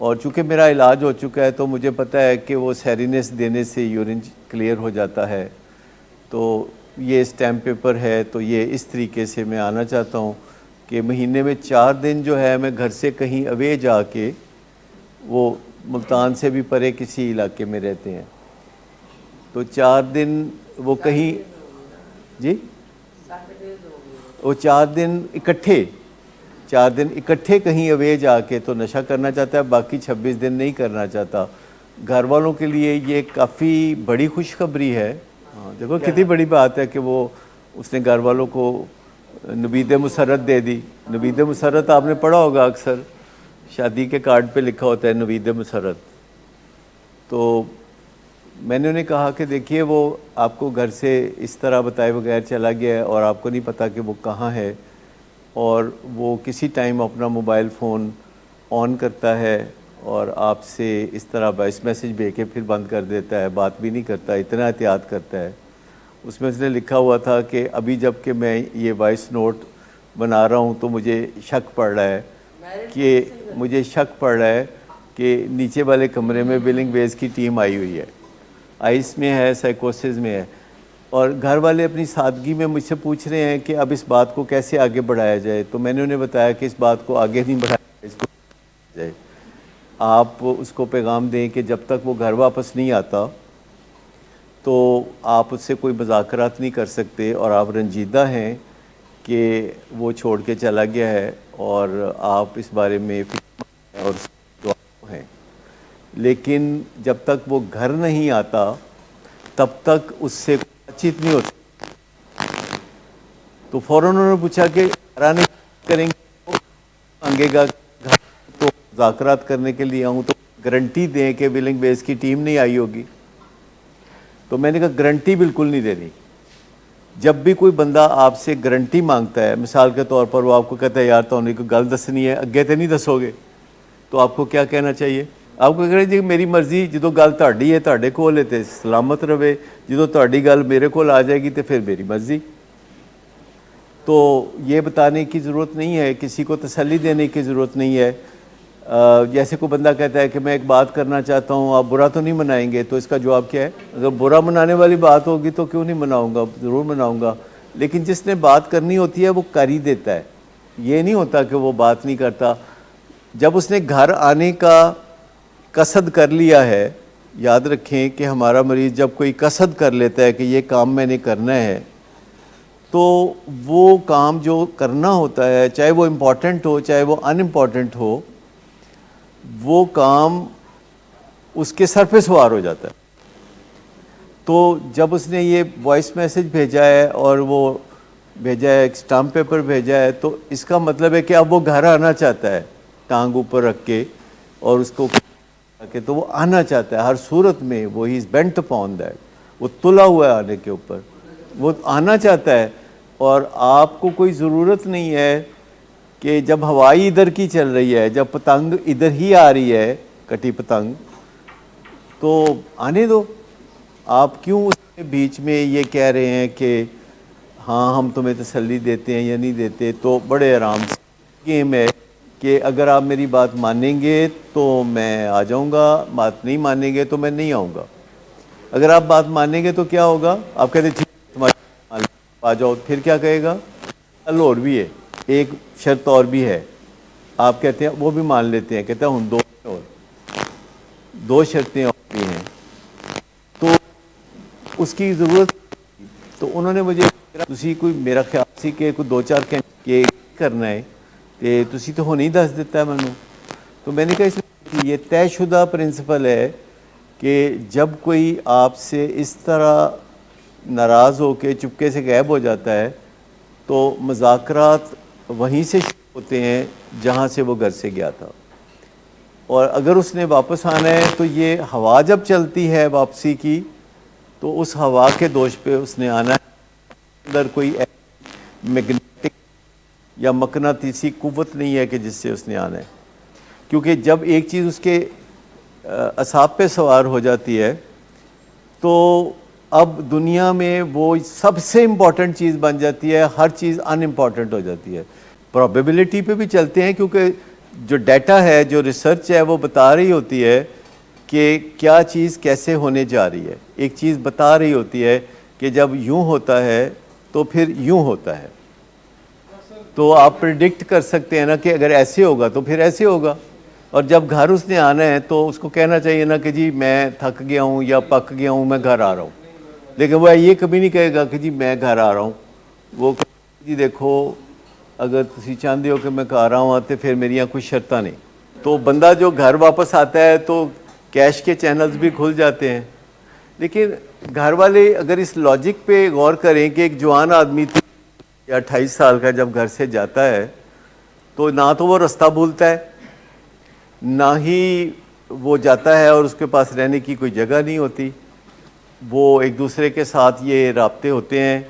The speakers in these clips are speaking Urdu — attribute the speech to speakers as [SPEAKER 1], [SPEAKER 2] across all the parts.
[SPEAKER 1] اور چونکہ میرا علاج ہو چکا ہے تو مجھے پتہ ہے کہ وہ سیرینس دینے سے یورین کلیئر ہو جاتا ہے. تو یہ اسٹیمپ پیپر ہے, تو یہ اس طریقے سے میں آنا چاہتا ہوں کہ مہینے میں 4 دن جو ہے میں گھر سے کہیں اوے جا کے, وہ ملتان سے بھی پرے کسی علاقے میں رہتے ہیں, تو 4 دن وہ کہیں, جی وہ 4 دن اکٹھے 4 دن اکٹھے کہیں اوے جا کے تو نشہ کرنا چاہتا ہے, باقی 26 دن نہیں کرنا چاہتا. گھر والوں کے لیے یہ کافی بڑی خوشخبری ہے. دیکھو کتنی بڑی بات ہے کہ وہ اس نے گھر والوں کو نوید مسرت دے دی. نوید مسرت آپ نے پڑھا ہوگا, اکثر شادی کے کارڈ پہ لکھا ہوتا ہے نوید مسرت. تو میں نے انہیں کہا کہ دیکھیے وہ آپ کو گھر سے اس طرح بتائے بغیر چلا گیا ہے اور آپ کو نہیں پتہ کہ وہ کہاں ہے, اور وہ کسی ٹائم اپنا موبائل فون آن کرتا ہے اور آپ سے اس طرح وائس میسیج بھیج کے پھر بند کر دیتا ہے, بات بھی نہیں کرتا, اتنا احتیاط کرتا ہے. اس میں اس نے لکھا ہوا تھا کہ ابھی جب کہ میں یہ وائس نوٹ بنا رہا ہوں تو مجھے شک پڑ رہا ہے کہ نیچے والے کمرے میں ولنگ ویز کی ٹیم آئی ہوئی ہے, آئس میں ہے, سائیکوسس میں ہے. اور گھر والے اپنی سادگی میں مجھ سے پوچھ رہے ہیں کہ اب اس بات کو کیسے آگے بڑھایا جائے. تو میں نے انہیں بتایا کہ اس بات کو آگے نہیں بڑھایا جائے, اس کو جائے. آپ اس کو پیغام دیں کہ جب تک وہ گھر واپس نہیں آتا تو آپ اس سے کوئی مذاکرات نہیں کر سکتے, اور آپ رنجیدہ ہیں کہ وہ چھوڑ کے چلا گیا ہے, اور آپ اس بارے میں اور دعا ہیں. لیکن جب تک وہ گھر نہیں آتا تب تک اس سے بات چیت نہیں ہوتی. تو فوراً انہوں نے پوچھا کہ آنے کریں گے, مانگے گا تو مذاکرات کرنے کے لیے آؤں, تو گارنٹی دیں کہ ولنگ بیس کی ٹیم نہیں آئی ہوگی. تو میں نے کہا گارنٹی بالکل نہیں دینی. جب بھی کوئی بندہ آپ سے گارنٹی مانگتا ہے, مثال کے طور پر وہ آپ کو کہتا ہے یار تو انہیں کوئی گل دسنی ہے, اگے تو نہیں دسو گے, تو آپ کو کیا کہنا چاہیے؟ آپ کو کہنا چاہیے میری مرضی, جدو گل تہاڈی ہے تہاڈے کول ہے تے سلامت رہے, جدو تہاڈی گل میرے کول آ جائے گی تو پھر میری مرضی. تو یہ بتانے کی ضرورت نہیں ہے, کسی کو تسلی دینے کی ضرورت نہیں ہے. جیسے کوئی بندہ کہتا ہے کہ میں ایک بات کرنا چاہتا ہوں, آپ برا تو نہیں منائیں گے, تو اس کا جواب کیا ہے؟ اگر برا منانے والی بات ہوگی تو کیوں نہیں مناؤں گا, ضرور مناؤں گا. لیکن جس نے بات کرنی ہوتی ہے وہ کر ہی دیتا ہے, یہ نہیں ہوتا کہ وہ بات نہیں کرتا. جب اس نے گھر آنے کا قصد کر لیا ہے, یاد رکھیں کہ ہمارا مریض جب کوئی قصد کر لیتا ہے کہ یہ کام میں نے کرنا ہے, تو وہ کام جو کرنا ہوتا ہے, چاہے وہ امپورٹنٹ ہو چاہے وہ ان امپورٹنٹ ہو, وہ کام اس کے سر پہ سوار ہو جاتا ہے. تو جب اس نے یہ وائس میسیج بھیجا ہے اور وہ بھیجا ہے, ایک اسٹامپ پیپر بھیجا ہے, تو اس کا مطلب ہے کہ اب وہ گھر آنا چاہتا ہے, ٹانگ اوپر رکھ کے اور اس کو کہ تو وہ آنا چاہتا ہے ہر صورت میں. وہ ہی از بینٹ اپون دیٹ, وہ تلا ہوا ہے آنے کے اوپر, وہ آنا چاہتا ہے. اور آپ کو کوئی ضرورت نہیں ہے کہ جب ہوائی ادھر کی چل رہی ہے, جب پتنگ ادھر ہی آ رہی ہے, کٹی پتنگ, تو آنے دو. آپ کیوں اس کے بیچ میں یہ کہہ رہے ہیں کہ ہاں ہم تمہیں تسلی دیتے ہیں یا نہیں دیتے؟ تو بڑے آرام سے گیم ہے کہ اگر آپ میری بات مانیں گے تو میں آ جاؤں گا, بات نہیں مانیں گے تو میں نہیں آؤں گا. اگر آپ بات مانیں گے تو کیا ہوگا؟ آپ کہتے ہیں ٹھیک تمہاری آ جاؤ, پھر کیا کہے گا؟ کل اور بھی ہے, ایک شرط اور بھی ہے. آپ کہتے ہیں وہ بھی مان لیتے ہیں, کہتے ہیں ہن دو شرطیں اور بھی ہیں, تو اس کی ضرورت. تو انہوں نے مجھے تسی کوئی میرا خیال سی کہ کوئی 2-4 گھنٹے کرنا ہے تے تسی تو ہونی دس دیتا ہے مینوں. تو میں نے کہا اس میں یہ طے شدہ پرنسپل ہے کہ جب کوئی آپ سے اس طرح ناراض ہو کے چپکے سے غائب ہو جاتا ہے تو مذاکرات وہیں سے شروع ہوتے ہیں جہاں سے وہ گھر سے گیا تھا. اور اگر اس نے واپس آنا ہے تو یہ ہوا جب چلتی ہے واپسی کی تو اس ہوا کے دوش پہ اس نے آنا ہے. اندر کوئی میگنیٹک یا مقناطیسی قوت نہیں ہے کہ جس سے اس نے آنا ہے, کیونکہ جب ایک چیز اس کے اعصاب پہ سوار ہو جاتی ہے تو اب دنیا میں وہ سب سے امپورٹنٹ چیز بن جاتی ہے, ہر چیز ان امپورٹنٹ ہو جاتی ہے. پرابیبلٹی پہ بھی چلتے ہیں کیونکہ جو ڈیٹا ہے, جو ریسرچ ہے, وہ بتا رہی ہوتی ہے کہ کیا چیز کیسے ہونے جا رہی ہے. ایک چیز بتا رہی ہوتی ہے کہ جب یوں ہوتا ہے تو پھر یوں ہوتا ہے. تو آپ پریڈکٹ کر سکتے ہیں نا کہ اگر ایسے ہوگا تو پھر ایسے ہوگا. اور جب گھر اس نے آنا ہے تو اس کو کہنا چاہیے نا کہ جی میں تھک گیا ہوں یا پک گیا ہوں, میں گھر آ رہا ہوں. لیکن وہ یہ کبھی نہیں کہے گا کہ جی میں گھر آ رہا ہوں. وہ جی دیکھو اگر تسی چاہتے ہو کہ میں گھر آؤں تو پھر میریاں کوئی شرطاں نہیں. تو بندہ جو گھر واپس آتا ہے تو کیش کے چینلز بھی کھل جاتے ہیں. لیکن گھر والے اگر اس لاجک پہ غور کریں کہ ایک جوان آدمی یا 28 سال کا جب گھر سے جاتا ہے تو نہ تو وہ رستہ بھولتا ہے, نہ ہی وہ جاتا ہے اور اس کے پاس رہنے کی کوئی جگہ نہیں ہوتی. وہ ایک دوسرے کے ساتھ یہ رابطے ہوتے ہیں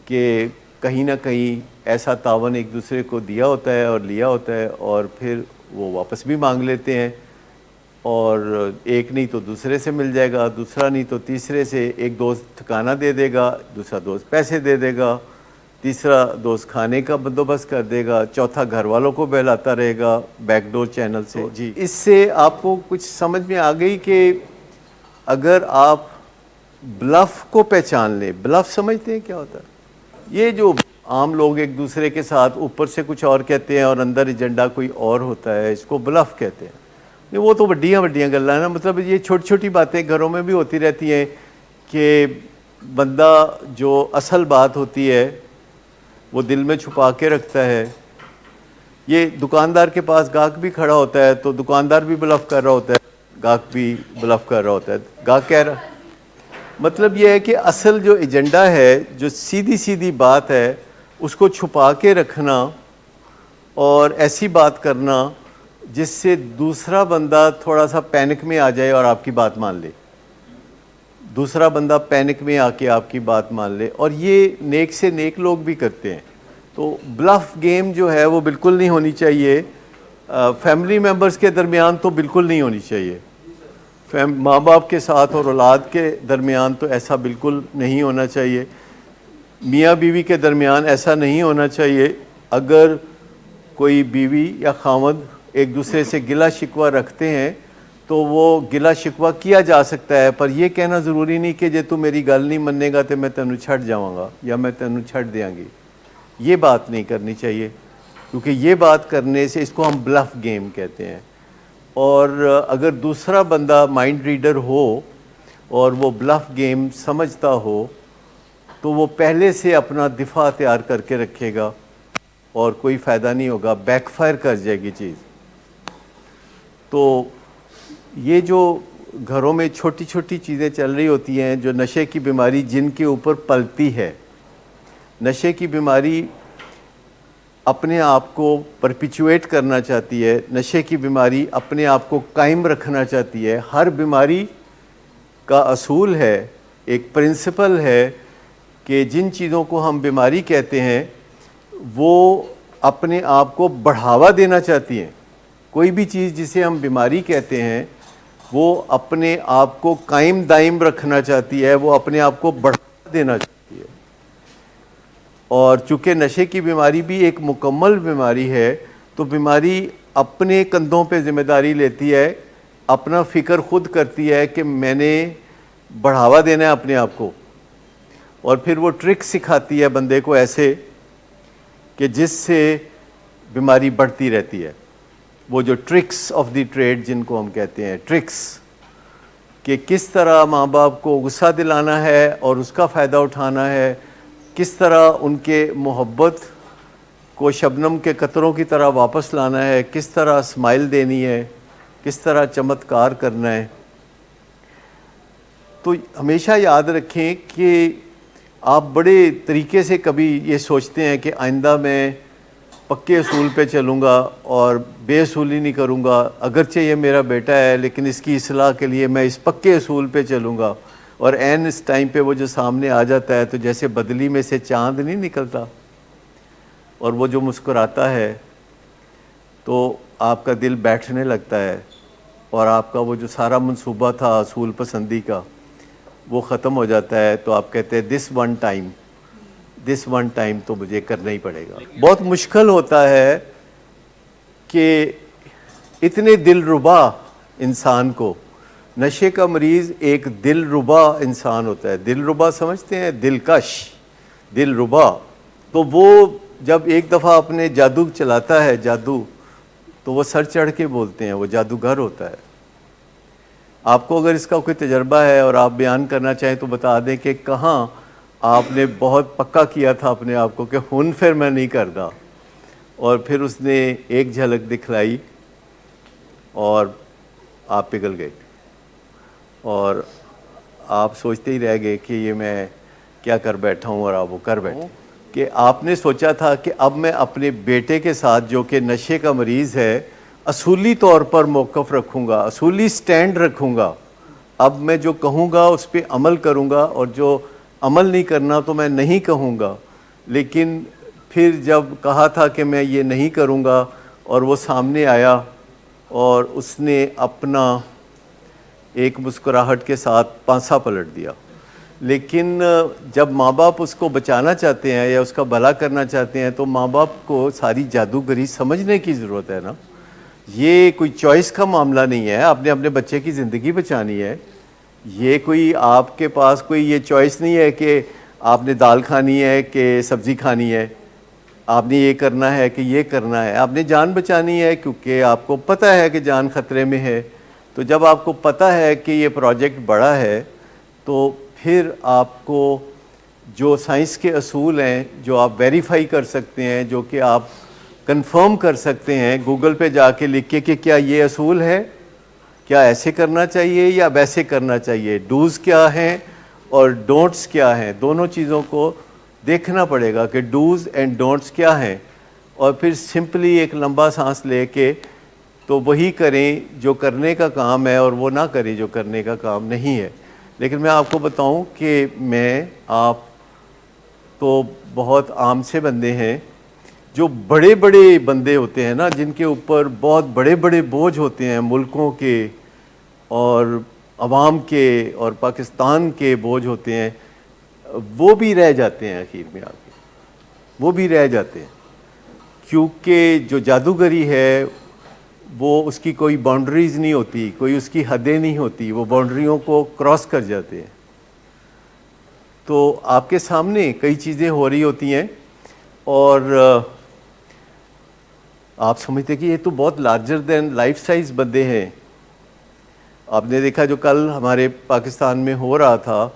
[SPEAKER 1] کہ کہیں نہ کہیں ایسا تعاون ایک دوسرے کو دیا ہوتا ہے اور لیا ہوتا ہے, اور پھر وہ واپس بھی مانگ لیتے ہیں. اور ایک نہیں تو دوسرے سے مل جائے گا, دوسرا نہیں تو تیسرے سے. ایک دوست ٹھکانہ دے دے گا, دوسرا دوست پیسے دے دے گا, تیسرا دوست کھانے کا بندوبست کر دے گا, چوتھا گھر والوں کو بہلاتا رہے گا بیک ڈور چینل سے. جی اس سے آپ کو کچھ سمجھ میں آ گئی کہ اگر آپ بلف کو پہچان لیں. بلف سمجھتے ہیں کیا ہوتا ہے؟ یہ جو عام لوگ ایک دوسرے کے ساتھ اوپر سے کچھ اور کہتے ہیں اور اندر ایجنڈا کوئی اور ہوتا ہے, اس کو بلف کہتے ہیں. وہ تو وڈیاں گلاں ہیں نا. مطلب یہ چھوٹی چھوٹی باتیں گھروں میں بھی ہوتی رہتی ہیں کہ بندہ جو اصل بات ہوتی ہے وہ دل میں چھپا کے رکھتا ہے. یہ دکاندار کے پاس گاہک بھی کھڑا ہوتا ہے تو دکاندار بھی بلف کر رہا ہوتا ہے, گاہک بھی بلف کر رہا ہوتا ہے. گاہک کہہ رہا, مطلب یہ ہے کہ اصل جو ایجنڈا ہے, جو سیدھی سیدھی بات ہے, اس کو چھپا کے رکھنا اور ایسی بات کرنا جس سے دوسرا بندہ تھوڑا سا پینک میں آ جائے اور آپ کی بات مان لے. دوسرا بندہ پینک میں آ کے آپ کی بات مان لے. اور یہ نیک سے نیک لوگ بھی کرتے ہیں. تو بلف گیم جو ہے وہ بالکل نہیں ہونی چاہیے. فیملی ممبرز کے درمیان تو بالکل نہیں ہونی چاہیے. ماں باپ کے ساتھ اور اولاد کے درمیان تو ایسا بالکل نہیں ہونا چاہیے. میاں بیوی کے درمیان ایسا نہیں ہونا چاہیے. اگر کوئی بیوی یا خاوند ایک دوسرے سے گلہ شکوہ رکھتے ہیں تو وہ گلہ شکوہ کیا جا سکتا ہے, پر یہ کہنا ضروری نہیں کہ جے تو میری گل نہیں مننے گا تو میں تینوں چھڑ جاؤں گا یا میں تینوں چھڑ دیاں گی. یہ بات نہیں کرنی چاہیے, کیونکہ یہ بات کرنے سے اس کو ہم بلف گیم کہتے ہیں. اور اگر دوسرا بندہ مائنڈ ریڈر ہو اور وہ بلف گیم سمجھتا ہو تو وہ پہلے سے اپنا دفاع تیار کر کے رکھے گا اور کوئی فائدہ نہیں ہوگا, بیک فائر کر جائے گی چیز. تو یہ جو گھروں میں چھوٹی چھوٹی چیزیں چل رہی ہوتی ہیں, جو نشے کی بیماری جن کے اوپر پلتی ہے, نشے کی بیماری اپنے آپ کو پرپیچویٹ کرنا چاہتی ہے, نشے کی بیماری اپنے آپ کو قائم رکھنا چاہتی ہے. ہر بیماری کا اصول ہے, ایک پرنسپل ہے کہ جن چیزوں کو ہم بیماری کہتے ہیں وہ اپنے آپ کو بڑھاوا دینا چاہتی ہیں. کوئی بھی چیز جسے ہم بیماری کہتے ہیں وہ اپنے آپ کو قائم دائم رکھنا چاہتی ہے, وہ اپنے آپ کو بڑھاوا دینا چاہتی ہے. اور چونکہ نشے کی بیماری بھی ایک مکمل بیماری ہے تو بیماری اپنے کندھوں پہ ذمہ داری لیتی ہے, اپنا فکر خود کرتی ہے کہ میں نے بڑھاوا دینا ہے اپنے آپ کو, اور پھر وہ ٹرک سکھاتی ہے بندے کو ایسے کہ جس سے بیماری بڑھتی رہتی ہے. وہ جو ٹرکس آف دی ٹریڈ جن کو ہم کہتے ہیں, ٹرکس, کہ کس طرح ماں باپ کو غصہ دلانا ہے اور اس کا فائدہ اٹھانا ہے, کس طرح ان کے محبت کو شبنم کے قطروں کی طرح واپس لانا ہے, کس طرح اسمائل دینی ہے, کس طرح چمتکار کرنا ہے. تو ہمیشہ یاد رکھیں کہ آپ بڑے طریقے سے کبھی یہ سوچتے ہیں کہ آئندہ میں پکے اصول پہ چلوں گا اور بے اصولی نہیں کروں گا, اگرچہ یہ میرا بیٹا ہے لیکن اس کی اصلاح کے لیے میں اس پکے اصول پہ چلوں گا. اور عین اس ٹائم پہ وہ جو سامنے آ جاتا ہے تو جیسے بدلی میں سے چاند نہیں نکلتا اور وہ جو مسکراتا ہے تو آپ کا دل بیٹھنے لگتا ہے اور آپ کا وہ جو سارا منصوبہ تھا اصول پسندی کا وہ ختم ہو جاتا ہے. تو آپ کہتے ہیں دس ون ٹائم تو مجھے کرنا ہی پڑے گا. بہت مشکل ہوتا ہے کہ اتنے دلربا انسان کو، نشے کا مریض ایک دلربا انسان ہوتا ہے. دلربا سمجھتے ہیں؟ دلکش، دلربا. تو وہ جب ایک دفعہ اپنے جادو چلاتا ہے، جادو، تو وہ سر چڑھ کے بولتے ہیں، وہ جادوگر ہوتا ہے. آپ کو اگر اس کا کوئی تجربہ ہے اور آپ بیان کرنا چاہیں تو بتا دیں کہ کہاں آپ نے بہت پکا کیا تھا اپنے آپ کو کہ ہن پھر میں نہیں کرتا، اور پھر اس نے ایک جھلک دکھلائی اور آپ پگھل گئے اور آپ سوچتے ہی رہ گئے کہ یہ میں کیا کر بیٹھا ہوں، اور آپ وہ کر بیٹھے. کہ آپ نے سوچا تھا کہ اب میں اپنے بیٹے کے ساتھ جو کہ نشے کا مریض ہے اصولی طور پر موقف رکھوں گا، اصولی سٹینڈ رکھوں گا. اب میں جو کہوں گا اس پہ عمل کروں گا، اور جو عمل نہیں کرنا تو میں نہیں کہوں گا. لیکن پھر جب کہا تھا کہ میں یہ نہیں کروں گا، اور وہ سامنے آیا اور اس نے اپنا ایک مسکراہٹ کے ساتھ پانسا پلٹ دیا. لیکن جب ماں باپ اس کو بچانا چاہتے ہیں یا اس کا بھلا کرنا چاہتے ہیں تو ماں باپ کو ساری جادوگری سمجھنے کی ضرورت ہے نا. یہ کوئی چوائس کا معاملہ نہیں ہے، آپ نے اپنے بچے کی زندگی بچانی ہے. یہ کوئی آپ کے پاس کوئی یہ چوائس نہیں ہے کہ آپ نے دال کھانی ہے کہ سبزی کھانی ہے، آپ نے یہ کرنا ہے کہ یہ کرنا ہے. آپ نے جان بچانی ہے کیونکہ آپ کو پتہ ہے کہ جان خطرے میں ہے. تو جب آپ کو پتہ ہے کہ یہ پروجیکٹ بڑا ہے تو پھر آپ کو جو سائنس کے اصول ہیں جو آپ ویریفائی کر سکتے ہیں، جو کہ آپ کنفرم کر سکتے ہیں گوگل پہ جا کے لکھ کے کہ کیا یہ اصول ہے، کیا ایسے کرنا چاہیے یا ویسے کرنا چاہیے، ڈوز کیا ہیں اور ڈونٹس کیا ہیں. دونوں چیزوں کو دیکھنا پڑے گا کہ ڈوز اینڈ ڈونٹس کیا ہیں، اور پھر سمپلی ایک لمبا سانس لے کے تو وہی کریں جو کرنے کا کام ہے اور وہ نہ کریں جو کرنے کا کام نہیں ہے. لیکن میں آپ کو بتاؤں کہ آپ تو بہت عام سے بندے ہیں، جو بڑے بڑے بندے ہوتے ہیں نا، جن کے اوپر بہت بڑے بڑے بوجھ ہوتے ہیں، ملکوں کے اور عوام کے اور پاکستان کے بوجھ ہوتے ہیں، وہ بھی رہ جاتے ہیں آخر میں آ کے، وہ بھی رہ جاتے ہیں. کیونکہ جو جادوگری ہے وہ اس کی کوئی باؤنڈریز نہیں ہوتی، کوئی اس کی حدیں نہیں ہوتی، وہ باؤنڈریوں کو کراس کر جاتے ہیں. تو آپ کے سامنے کئی چیزیں ہو رہی ہوتی ہیں اور آپ سمجھتے کہ یہ تو بہت لارجر دین لائف سائز بندے ہیں. آپ نے دیکھا جو کل ہمارے پاکستان میں ہو رہا تھا،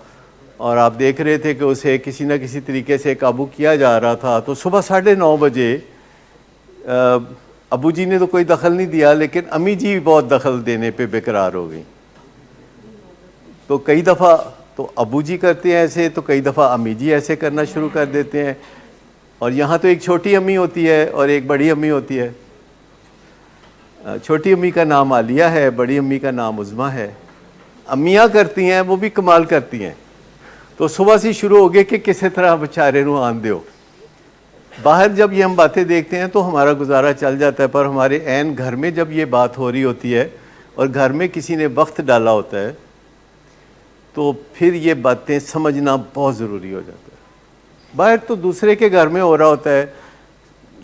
[SPEAKER 1] اور آپ دیکھ رہے تھے کہ اسے کسی نہ کسی طریقے سے قابو کیا جا رہا تھا. تو صبح 9:30 بجے ابو جی نے تو کوئی دخل نہیں دیا، لیکن امی جی بہت دخل دینے پہ بیقرار ہو گئی. تو کئی دفعہ تو ابو جی کرتے ہیں ایسے، تو کئی دفعہ امی جی ایسے کرنا شروع کر دیتے ہیں. اور یہاں تو ایک چھوٹی امی ہوتی ہے اور ایک بڑی امی ہوتی ہے. چھوٹی امی کا نام عالیہ ہے، بڑی امی کا نام عظمیٰ ہے. امیاں کرتی ہیں وہ بھی کمال کرتی ہیں. تو صبح سے شروع ہو گئے کہ کسی طرح بیچارے نو آن دیو. باہر جب یہ ہم باتیں دیکھتے ہیں تو ہمارا گزارا چل جاتا ہے، پر ہمارے عین گھر میں جب یہ بات ہو رہی ہوتی ہے اور گھر میں کسی نے وقت ڈالا ہوتا ہے تو پھر یہ باتیں سمجھنا بہت ضروری ہو جاتا ہے. باہر تو دوسرے کے گھر میں ہو رہا ہوتا ہے،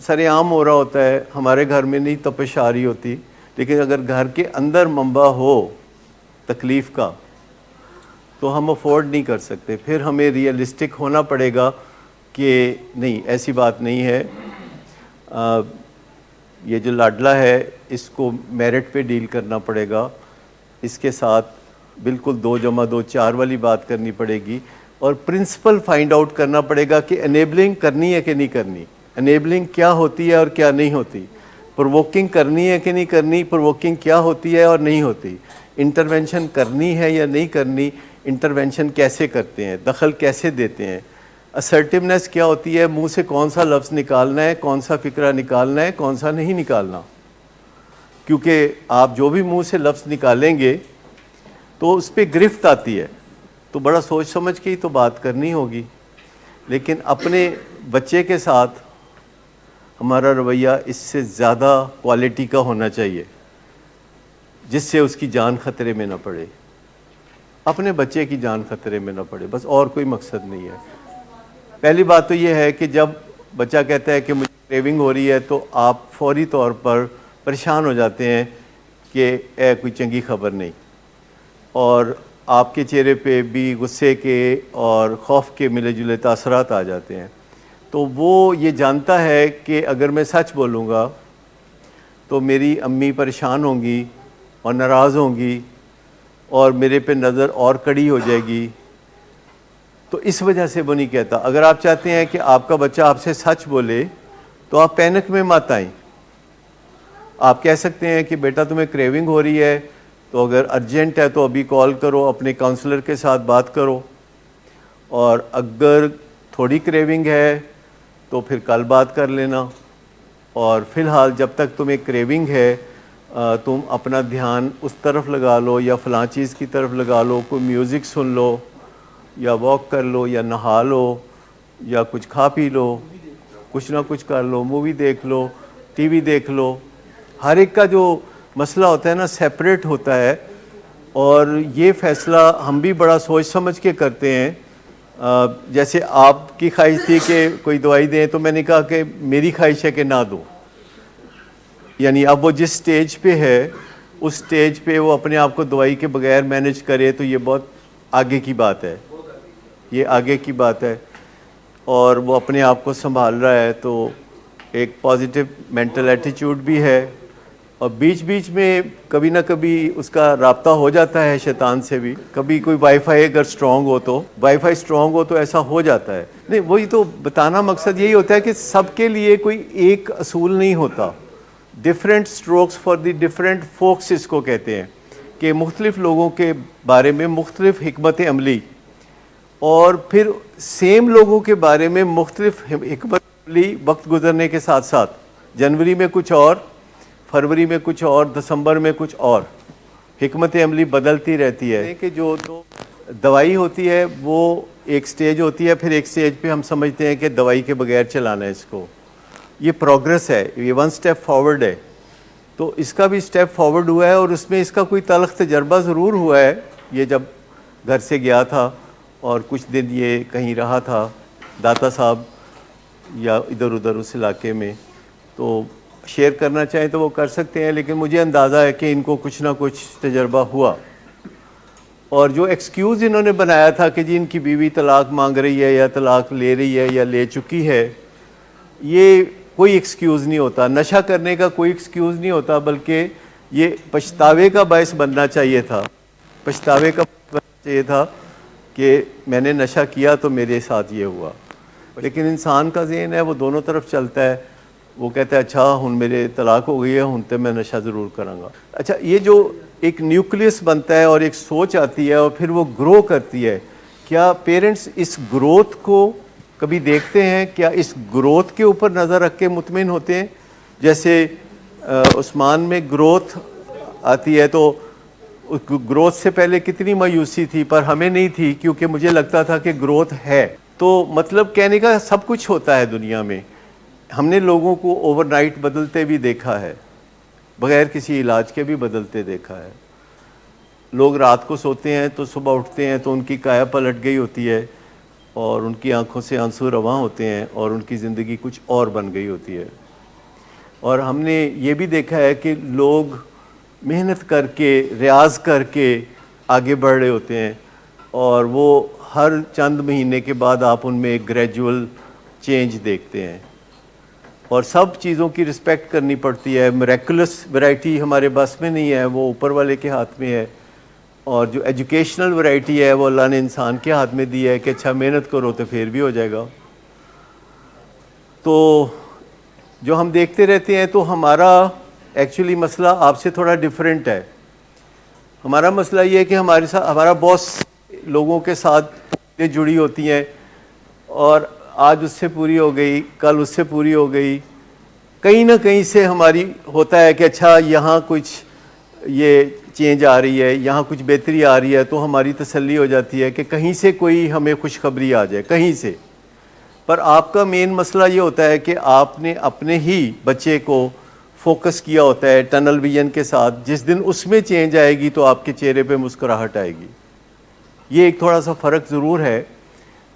[SPEAKER 1] سر عام ہو رہا ہوتا ہے، ہمارے گھر میں نہیں تپش آ رہی ہوتی. لیکن اگر گھر کے اندر منبع ہو تکلیف کا تو ہم افورڈ نہیں کر سکتے. پھر ہمیں ریئلسٹک ہونا پڑے گا کہ نہیں، ایسی بات نہیں ہے. یہ جو لاڈلا ہے اس کو میرٹ پہ ڈیل کرنا پڑے گا، اس کے ساتھ بالکل 2+2 4 والی بات کرنی پڑے گی، اور پرنسپل فائنڈ آؤٹ کرنا پڑے گا کہ انیبلنگ کرنی ہے کہ نہیں کرنی، انیبلنگ کیا ہوتی ہے اور کیا نہیں ہوتی، پرووکنگ کرنی ہے کہ نہیں کرنی، پرووکنگ کیا ہوتی ہے اور نہیں ہوتی، انٹرونشن کرنی ہے یا نہیں کرنی، انٹرونشن کیسے کرتے ہیں، دخل کیسے دیتے ہیں، اسرٹیونیس کیا ہوتی ہے، منہ سے کون سا لفظ نکالنا ہے، کون سا فقرہ نکالنا ہے، کون سا نہیں نکالنا. کیونکہ آپ جو بھی منہ سے لفظ نکالیں گے تو اس پہ گرفت آتی ہے، تو بڑا سوچ سمجھ کے ہی تو بات کرنی ہوگی. لیکن اپنے بچے کے ساتھ ہمارا رویہ اس سے زیادہ کوالٹی کا ہونا چاہیے جس سے اس کی جان خطرے میں نہ پڑے، اپنے بچے کی جان خطرے میں نہ پڑے، بس اور کوئی مقصد نہیں ہے. پہلی بات تو یہ ہے کہ جب بچہ کہتا ہے کہ مجھے کریونگ ہو رہی ہے تو آپ فوری طور پر پریشان ہو جاتے ہیں کہ اے کوئی چنگی خبر نہیں، اور آپ کے چہرے پہ بھی غصے کے اور خوف کے ملے جلے تاثرات آ جاتے ہیں. تو وہ یہ جانتا ہے کہ اگر میں سچ بولوں گا تو میری امی پریشان ہوں گی اور ناراض ہوں گی اور میرے پہ نظر اور کڑی ہو جائے گی، تو اس وجہ سے وہ نہیں کہتا. اگر آپ چاہتے ہیں کہ آپ کا بچہ آپ سے سچ بولے تو آپ پینک میں مت آئیں. آپ کہہ سکتے ہیں کہ بیٹا تمہیں کریونگ ہو رہی ہے تو اگر ارجنٹ ہے تو ابھی کال کرو، اپنے کاؤنسلر کے ساتھ بات کرو، اور اگر تھوڑی کریونگ ہے تو پھر کل بات کر لینا. اور فی الحال جب تک تمہیں کریونگ ہے تم اپنا دھیان اس طرف لگا لو یا فلاں چیز کی طرف لگا لو، کوئی میوزک سن لو یا واک کر لو یا نہا لو یا کچھ کھا پی لو، کچھ نہ کچھ کر لو، مووی دیکھ لو، ٹی وی دیکھ لو. ہر ایک کا جو مسئلہ ہوتا ہے نا سیپریٹ ہوتا ہے، اور یہ فیصلہ ہم بھی بڑا سوچ سمجھ کے کرتے ہیں. جیسے آپ کی خواہش تھی کہ کوئی دوائی دیں تو میں نے کہا کہ میری خواہش ہے کہ نہ دو. یعنی اب وہ جس سٹیج پہ ہے اس سٹیج پہ وہ اپنے آپ کو دوائی کے بغیر مینج کرے تو یہ بہت آگے کی بات ہے، یہ آگے کی بات ہے. اور وہ اپنے آپ کو سنبھال رہا ہے تو ایک پازیٹیو مینٹل ایٹیچیوڈ بھی ہے. اور بیچ بیچ میں کبھی نہ کبھی اس کا رابطہ ہو جاتا ہے شیطان سے بھی. کبھی کوئی وائی فائی اگر وائی فائی اسٹرانگ ہو تو ایسا ہو جاتا ہے. نہیں، وہی تو بتانا مقصد یہی ہوتا ہے کہ سب کے لیے کوئی ایک اصول نہیں ہوتا. Different strokes for the different folks اس کو کہتے ہیں، کہ مختلف لوگوں کے بارے میں مختلف حکمت عملی، اور پھر سیم لوگوں کے بارے میں مختلف حکمت عملی وقت گزرنے کے ساتھ ساتھ. جنوری میں کچھ اور، فروری میں کچھ اور، دسمبر میں کچھ اور. حکمت عملی بدلتی رہتی ہے. کہ جو دوائی ہوتی ہے وہ ایک سٹیج ہوتی ہے، پھر ایک سٹیج پہ ہم سمجھتے ہیں کہ دوائی کے بغیر چلانا ہے اس کو. یہ پروگرس ہے، یہ ون سٹیپ فارورڈ ہے. تو اس کا بھی سٹیپ فارورڈ ہوا ہے، اور اس میں اس کا کوئی تلخ تجربہ ضرور ہوا ہے. یہ جب گھر سے گیا تھا اور کچھ دن یہ کہیں رہا تھا داتا صاحب یا ادھر ادھر اس علاقے میں، تو شیئر کرنا چاہیں تو وہ کر سکتے ہیں. لیکن مجھے اندازہ ہے کہ ان کو کچھ نہ کچھ تجربہ ہوا. اور جو ایکسکیوز انہوں نے بنایا تھا کہ جی ان کی بیوی طلاق مانگ رہی ہے یا طلاق لے رہی ہے یا لے چکی ہے، یہ کوئی ایکسکیوز نہیں ہوتا. نشہ کرنے کا کوئی ایکسکیوز نہیں ہوتا، بلکہ یہ پچھتاوے کا باعث بننا چاہیے تھا. پچھتاوے کا بننا چاہیے تھا کہ میں نے نشہ کیا تو میرے ساتھ یہ ہوا. لیکن انسان کا ذہن ہے وہ دونوں طرف چلتا ہے. وہ کہتا ہے اچھا ہن میرے طلاق ہو گئی ہے، ہن تو میں نشہ ضرور کروں گا. اچھا، یہ جو ایک نیوکلیس بنتا ہے اور ایک سوچ آتی ہے اور پھر وہ گرو کرتی ہے، کیا پیرنٹس اس گروتھ کو کبھی دیکھتے ہیں؟ کیا اس گروتھ کے اوپر نظر رکھ کے مطمئن ہوتے ہیں؟ جیسے عثمان میں گروتھ آتی ہے تو گروتھ سے پہلے کتنی مایوسی تھی، پر ہمیں نہیں تھی کیونکہ مجھے لگتا تھا کہ گروتھ ہے. تو مطلب کہنے کا سب کچھ ہوتا ہے دنیا میں. ہم نے لوگوں کو اوور نائٹ بدلتے بھی دیکھا ہے، بغیر کسی علاج کے بھی بدلتے دیکھا ہے. لوگ رات کو سوتے ہیں تو صبح اٹھتے ہیں تو ان کی کایا پلٹ گئی ہوتی ہے اور ان کی آنکھوں سے آنسو رواں ہوتے ہیں اور ان کی زندگی کچھ اور بن گئی ہوتی ہے. اور ہم نے یہ بھی دیکھا ہے کہ لوگ محنت کر کے ریاض کر کے آگے بڑھ رہے ہوتے ہیں، اور وہ ہر چند مہینے کے بعد آپ ان میں ایک گریجول چینج دیکھتے ہیں. اور سب چیزوں کی رسپیکٹ کرنی پڑتی ہے. میریکولس ورائٹی ہمارے بس میں نہیں ہے، وہ اوپر والے کے ہاتھ میں ہے. اور جو ایجوکیشنل ورائٹی ہے وہ اللہ نے انسان کے ہاتھ میں دی ہے کہ اچھا محنت کرو تو پھر بھی ہو جائے گا. تو جو ہم دیکھتے رہتے ہیں، تو ہمارا ایکچولی مسئلہ آپ سے تھوڑا ڈیفرنٹ ہے. ہمارا مسئلہ یہ ہے کہ ہمارا باس لوگوں کے ساتھ جڑی ہوتی ہیں، اور آج اس سے پوری ہو گئی، کل اس سے پوری ہو گئی. کہیں نہ کہیں سے ہماری ہوتا ہے کہ اچھا یہاں کچھ یہ چینج آ رہی ہے، یہاں کچھ بہتری آ رہی ہے، تو ہماری تسلی ہو جاتی ہے کہ کہیں سے کوئی ہمیں خوشخبری آ جائے، کہیں سے. پر آپ کا مین مسئلہ یہ ہوتا ہے کہ آپ نے اپنے ہی بچے کو فوکس کیا ہوتا ہے ٹنل ویژن کے ساتھ. جس دن اس میں چینج آئے گی تو آپ کے چہرے پہ مسکراہٹ آئے گی. یہ ایک تھوڑا سا فرق ضرور ہے.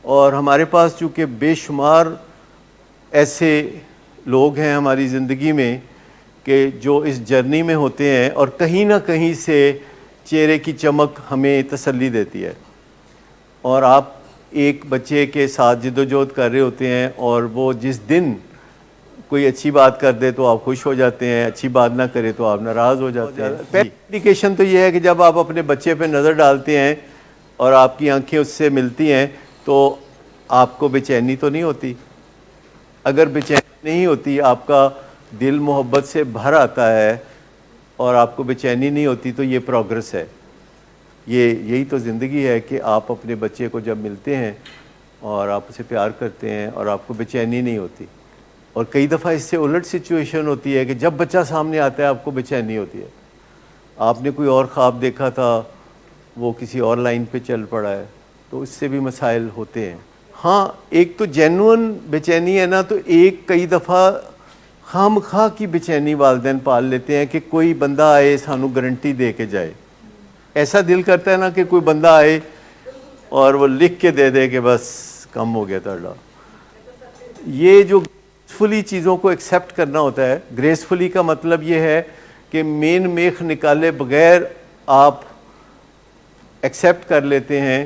[SPEAKER 1] اور ہمارے پاس چونکہ بے شمار ایسے لوگ ہیں ہماری زندگی میں کہ جو اس جرنی میں ہوتے ہیں اور کہیں نہ کہیں سے چہرے کی چمک ہمیں تسلی دیتی ہے. اور آپ ایک بچے کے ساتھ جدوجہد کر رہے ہوتے ہیں اور وہ جس دن کوئی اچھی بات کر دے تو آپ خوش ہو جاتے ہیں, اچھی بات نہ کرے تو آپ ناراض ہو جاتے ہیں. پہلی انڈیکیشن تو یہ ہے کہ جب آپ اپنے بچے پہ نظر ڈالتے ہیں اور آپ کی آنکھیں اس سے ملتی ہیں تو آپ کو بے چینی تو نہیں ہوتی. اگر بے چینی نہیں ہوتی, آپ کا دل محبت سے بھر آتا ہے اور آپ کو بے چینی نہیں ہوتی, تو یہ پروگرس ہے. یہی تو زندگی ہے کہ آپ اپنے بچے کو جب ملتے ہیں اور آپ اسے پیار کرتے ہیں اور آپ کو بے چینی نہیں ہوتی. اور کئی دفعہ اس سے الٹ سچویشن ہوتی ہے کہ جب بچہ سامنے آتا ہے آپ کو بے چینی ہوتی ہے. آپ نے کوئی اور خواب دیکھا تھا, وہ کسی اور لائن پہ چل پڑا ہے, تو اس سے بھی مسائل ہوتے ہیں. ہاں, ایک تو جینوئن بے چینی ہے نا, تو ایک کئی دفعہ خام خواہ کی بے چینی والدین پال لیتے ہیں کہ کوئی بندہ آئے سانو گارنٹی دے کے جائے. ایسا دل کرتا ہے نا کہ کوئی بندہ آئے اور وہ لکھ کے دے دے کہ بس کم ہو گیا تھا. یہ جو گریسفلی چیزوں کو ایکسیپٹ کرنا ہوتا ہے, گریسفلی کا مطلب یہ ہے کہ مین میخ نکالے بغیر آپ ایکسیپٹ کر لیتے ہیں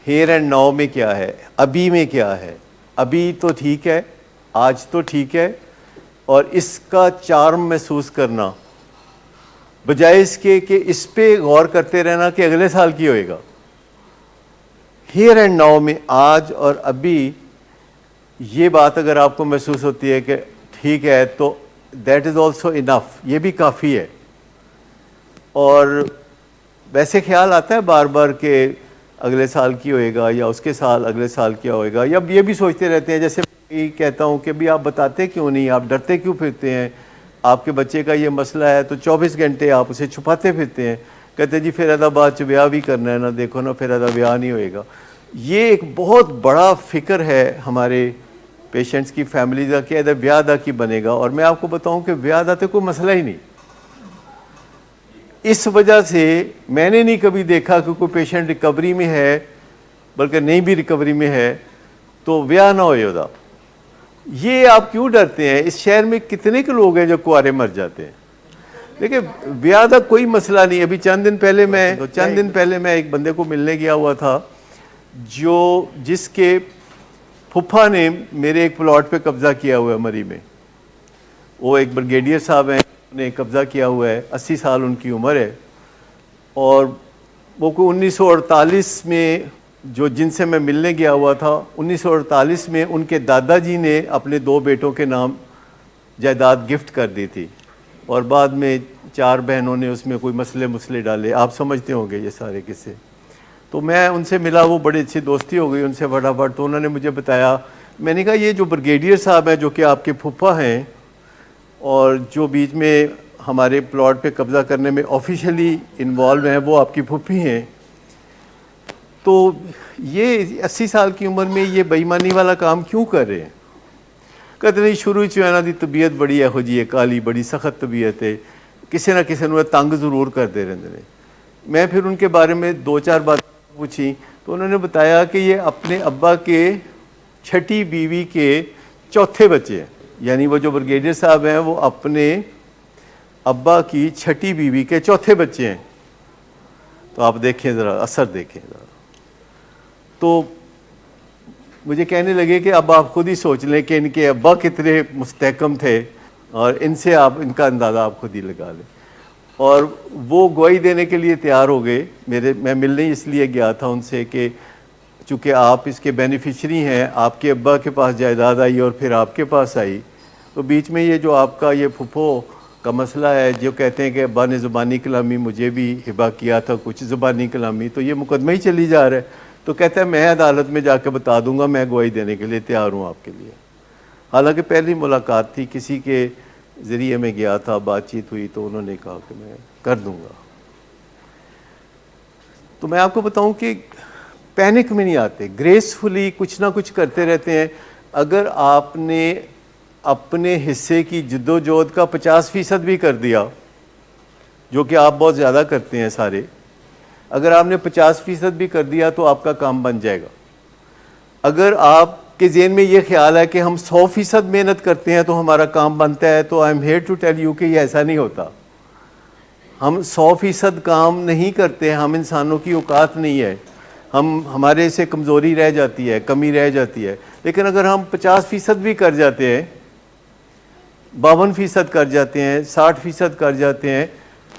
[SPEAKER 1] ہیئر اینڈ ناؤ میں کیا ہے, ابھی میں کیا ہے. ابھی تو ٹھیک ہے, آج تو ٹھیک ہے, اور اس کا چارم محسوس کرنا بجائے اس کے کہ اس پہ غور کرتے رہنا کہ اگلے سال کی ہوئے گا. ہیئر اینڈ ناؤ میں آج اور ابھی یہ بات اگر آپ کو محسوس ہوتی ہے کہ ٹھیک ہے, تو دیٹ از آلسو انف, یہ بھی کافی ہے. اور ویسے خیال آتا ہے بار بار کہ اگلے سال کی ہوئے گا یا اس کے سال اگلے سال کیا ہوئے گا, یا یہ بھی سوچتے رہتے ہیں, جیسے میں کہتا ہوں کہ بھی آپ بتاتے کیوں نہیں, آپ ڈرتے کیوں پھرتے ہیں, آپ کے بچے کا یہ مسئلہ ہے تو 24 گھنٹے آپ اسے چھپاتے پھرتے ہیں. کہتے جی پھر ادا بعد بیاہ بھی کرنا ہے نا, دیکھو نا پھر ادا بیاہ نہیں ہوئے گا. یہ ایک بہت بڑا فکر ہے ہمارے پیشنٹس کی, فیملیز کا, کہ ادھر بیاہ ادا کی بنے گا. اور میں آپ کو بتاؤں کہ بیاہ ادا تو کوئی مسئلہ ہی نہیں. اس وجہ سے میں نے نہیں کبھی دیکھا کہ کوئی پیشنٹ ریکوری میں ہے, بلکہ نہیں بھی ریکوری میں ہے, تو بیاہ نہ ہوئے ہوتا. یہ آپ کیوں ڈرتے ہیں؟ اس شہر میں کتنے کے لوگ ہیں جو کوارے مر جاتے ہیں. دیکھیں بیاہ کا کوئی مسئلہ نہیں. ابھی چند دن پہلے میں ایک بندے کو ملنے گیا ہوا تھا جس کے پھپھا نے میرے ایک پلاٹ پہ قبضہ کیا ہوا ہے مری میں. وہ ایک بریگیڈیئر صاحب ہیں, نے قبضہ کیا ہوا ہے, 80 سال ان کی عمر ہے. اور وہ کوئی 1948 میں جن سے میں ملنے گیا ہوا تھا, 1948 میں ان کے دادا جی نے اپنے 2 بیٹوں کے نام جائیداد گفٹ کر دی تھی, اور بعد میں 4 بہنوں نے اس میں کوئی مسئلے ڈالے. آپ سمجھتے ہوں گے یہ سارے قصے. تو میں ان سے ملا, وہ بڑی اچھی دوستی ہو گئی ان سے فٹافٹ. تو انہوں نے مجھے بتایا, میں نے کہا یہ جو بریگیڈیئر صاحب ہیں جو کہ آپ کے پھپھا ہیں اور جو بیچ میں ہمارے پلاٹ پہ قبضہ کرنے میں آفیشلی انوالو ہیں, وہ آپ کی پھوپھی ہیں, تو یہ 80 سال کی عمر میں یہ بے ایمانی والا کام کیوں کر رہے ہیں؟ کہتے نہیں شروع چنا دی طبیعت بڑی ہے جی, کالی بڑی سخت طبیعت ہے, کسی نہ کسی نے تنگ ضرور کرتے رہتے ہیں. میں پھر ان کے بارے میں 2-4 باتیں پوچھی, تو انہوں نے بتایا کہ یہ اپنے ابا کے 6ٹھی بیوی کے 4تھے بچے ہیں. یعنی وہ جو بریگیڈیئر صاحب ہیں وہ اپنے ابا کی 6ٹھی بیوی کے 4تھے بچے ہیں. تو آپ دیکھیں ذرا, اثر دیکھیں ذرا. تو مجھے کہنے لگے کہ اب آپ خود ہی سوچ لیں کہ ان کے ابا کتنے مستحکم تھے, اور ان سے آپ ان کا اندازہ آپ خود ہی لگا لیں. اور وہ گواہی دینے کے لیے تیار ہو گئے. میں ملنے اس لیے گیا تھا ان سے کہ چونکہ آپ اس کے بینیفیشری ہیں, آپ کے ابا کے پاس جائیداد آئی اور پھر آپ کے پاس آئی, تو بیچ میں یہ جو آپ کا یہ پھپھو کا مسئلہ ہے, جو کہتے ہیں کہ ابا نے زبانی کلامی مجھے بھی ہبہ کیا تھا کچھ زبانی کلامی, تو یہ مقدمہ ہی چلی جا رہا ہے. تو کہتا ہے میں عدالت میں جا کے بتا دوں گا, میں گواہی دینے کے لیے تیار ہوں آپ کے لیے. حالانکہ پہلی ملاقات تھی, کسی کے ذریعے میں گیا تھا, بات چیت ہوئی, تو انہوں نے کہا کہ میں کر دوں گا. تو میں آپ کو بتاؤں کہ پینک میں نہیں آتے, گریسفلی کچھ نہ کچھ کرتے رہتے ہیں. اگر آپ نے اپنے حصے کی جدوجہد کا 50% بھی کر دیا, جو کہ آپ بہت زیادہ کرتے ہیں سارے, اگر آپ نے 50% بھی کر دیا تو آپ کا کام بن جائے گا. اگر آپ کے ذہن میں یہ خیال ہے کہ ہم 100% محنت کرتے ہیں تو ہمارا کام بنتا ہے، تو I am here to tell you کہ یہ ایسا نہیں ہوتا. ہم 100% کام نہیں کرتے، ہم انسانوں کی اوقات نہیں ہے، ہمارے سے کمزوری رہ جاتی ہے، کمی رہ جاتی ہے. لیکن اگر ہم 50% بھی کر جاتے ہیں، 52% کر جاتے ہیں، 60% کر جاتے ہیں،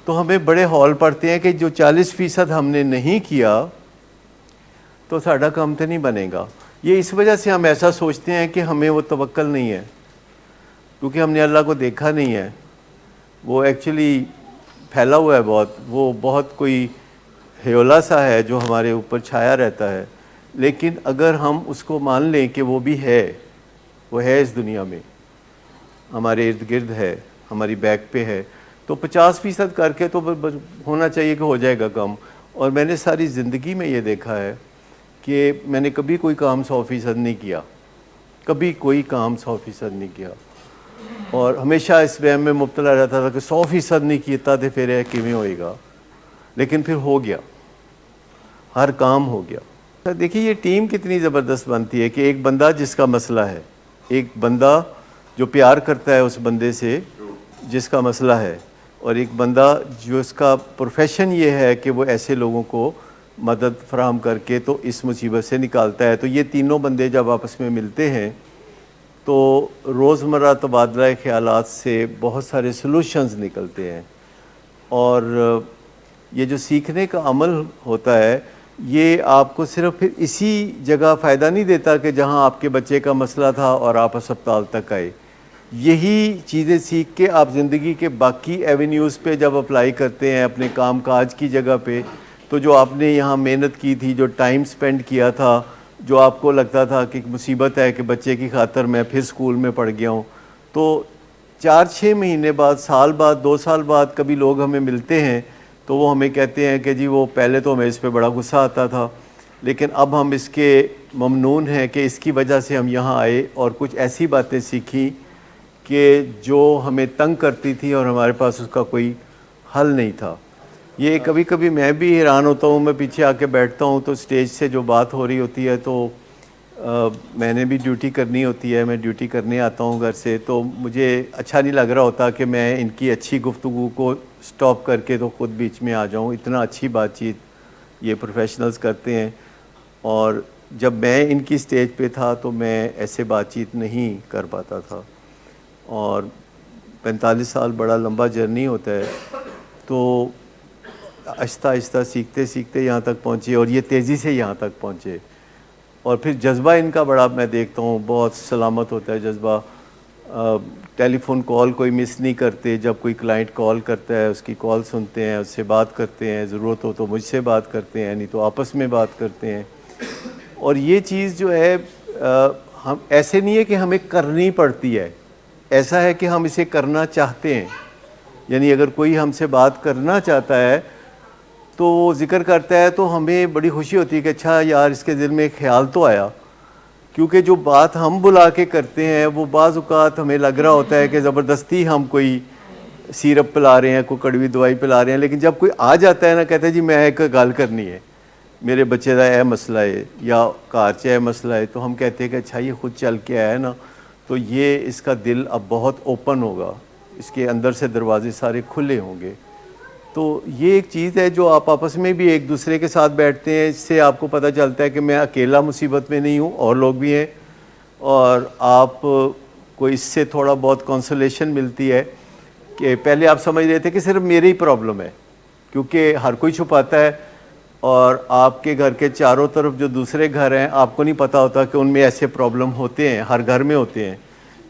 [SPEAKER 1] تو ہمیں بڑے ہال پڑتے ہیں کہ جو 40% ہم نے نہیں کیا تو ساڈا کام تو نہیں بنے گا. یہ اس وجہ سے ہم ایسا سوچتے ہیں کہ ہمیں وہ توکل نہیں ہے، کیونکہ ہم نے اللہ کو دیکھا نہیں ہے. وہ ایکچولی پھیلا ہوا ہے وہ بہت کوئی ہیولا سا ہے جو ہمارے اوپر چھایا رہتا ہے. لیکن اگر ہم اس کو مان لیں کہ وہ بھی ہے، وہ ہے اس دنیا میں، ہمارے ارد گرد ہے، ہماری بیک پہ ہے، تو 50% کر کے تو ہونا چاہیے کہ ہو جائے گا کام. اور میں نے ساری زندگی میں یہ دیکھا ہے کہ میں نے کبھی کوئی کام 100% نہیں کیا، کبھی کوئی کام 100% نہیں کیا، اور ہمیشہ اس وہم میں مبتلا رہتا تھا کہ 100% نہیں کیتا تو پھر یہ کیویں ہوئے گا. لیکن پھر ہو گیا، ہر کام ہو گیا. دیکھیے یہ ٹیم کتنی زبردست بنتی ہے کہ ایک بندہ جس کا مسئلہ ہے، ایک بندہ جو پیار کرتا ہے اس بندے سے جس کا مسئلہ ہے، اور ایک بندہ جو اس کا پروفیشن یہ ہے کہ وہ ایسے لوگوں کو مدد فراہم کر کے تو اس مصیبت سے نکالتا ہے. تو یہ تینوں بندے جب آپس میں ملتے ہیں تو روزمرہ تبادلہ خیالات سے بہت سارے سلوشنز نکلتے ہیں. اور یہ جو سیکھنے کا عمل ہوتا ہے یہ آپ کو صرف پھر اسی جگہ فائدہ نہیں دیتا کہ جہاں آپ کے بچے کا مسئلہ تھا اور آپ ہسپتال تک آئے. یہی چیزیں سیکھ کے آپ زندگی کے باقی ایونیوز پہ جب اپلائی کرتے ہیں اپنے کام کاج کی جگہ پہ، تو جو آپ نے یہاں محنت کی تھی، جو ٹائم سپینڈ کیا تھا، جو آپ کو لگتا تھا کہ مصیبت ہے کہ بچے کی خاطر میں پھر اسکول میں پڑھ گیا ہوں، تو 4-6 مہینے بعد، سال بعد، 2 سال بعد کبھی لوگ ہمیں ملتے ہیں تو وہ ہمیں کہتے ہیں کہ جی وہ پہلے تو ہمیں اس پہ بڑا غصہ آتا تھا، لیکن اب ہم اس کے ممنون ہیں کہ اس کی وجہ سے ہم یہاں آئے اور کچھ ایسی باتیں سیکھی کہ جو ہمیں تنگ کرتی تھی اور ہمارے پاس اس کا کوئی حل نہیں تھا. یہ کبھی کبھی میں بھی حیران ہوتا ہوں، میں پیچھے آ کے بیٹھتا ہوں تو اسٹیج سے جو بات ہو رہی ہوتی ہے تو میں نے بھی ڈیوٹی کرنی ہوتی ہے، میں ڈیوٹی کرنے آتا ہوں گھر سے، تو مجھے اچھا نہیں لگ رہا ہوتا کہ میں ان کی اچھی گفتگو کو سٹاپ کر کے تو خود بیچ میں آ جاؤں. اتنا اچھی بات چیت یہ پروفیشنلز کرتے ہیں، اور جب میں ان کی سٹیج پہ تھا تو میں ایسے بات چیت نہیں کر پاتا تھا. اور 45 سال بڑا لمبا جرنی ہوتا ہے، تو آہستہ آہستہ سیکھتے سیکھتے یہاں تک پہنچے، اور یہ تیزی سے یہاں تک پہنچے. اور پھر جذبہ ان کا بڑا میں دیکھتا ہوں، بہت سلامت ہوتا ہے جذبہ. ٹیلی فون کال کوئی مس نہیں کرتے، جب کوئی کلائنٹ کال کرتا ہے اس کی کال سنتے ہیں، اس سے بات کرتے ہیں، ضرورت ہو تو مجھ سے بات کرتے ہیں، نہیں تو آپس میں بات کرتے ہیں. اور یہ چیز جو ہے ہم ایسے نہیں ہے کہ ہمیں کرنی پڑتی ہے، ایسا ہے کہ ہم اسے کرنا چاہتے ہیں. یعنی اگر کوئی ہم سے بات کرنا چاہتا ہے تو وہ ذکر کرتا ہے تو ہمیں بڑی خوشی ہوتی ہے کہ اچھا یار اس کے دل میں ایک خیال تو آیا. کیونکہ جو بات ہم بلا کے کرتے ہیں وہ بعض اوقات ہمیں لگ رہا ہوتا ہے کہ زبردستی ہم کوئی سیرپ پلا رہے ہیں، کوئی کڑوی دوائی پلا رہے ہیں، لیکن جب کوئی آ جاتا ہے نا کہتا ہے جی میں ایک گل کرنی ہے، میرے بچے کا یہ مسئلہ ہے یا کار چ یہ مسئلہ ہے، تو ہم کہتے ہیں کہ اچھا یہ خود چل کے آیا ہے نا، تو یہ اس کا دل اب بہت اوپن ہوگا، اس کے اندر سے دروازے سارے کھلے ہوں گے. تو یہ ایک چیز ہے جو آپ آپس میں بھی ایک دوسرے کے ساتھ بیٹھتے ہیں، اس سے آپ کو پتہ چلتا ہے کہ میں اکیلا مصیبت میں نہیں ہوں، اور لوگ بھی ہیں، اور آپ کو اس سے تھوڑا بہت کنسولیشن ملتی ہے. کہ پہلے آپ سمجھ رہے تھے کہ صرف میری ہی پرابلم ہے، کیونکہ ہر کوئی چھپاتا ہے، اور آپ کے گھر کے چاروں طرف جو دوسرے گھر ہیں آپ کو نہیں پتہ ہوتا کہ ان میں ایسے پرابلم ہوتے ہیں، ہر گھر میں ہوتے ہیں.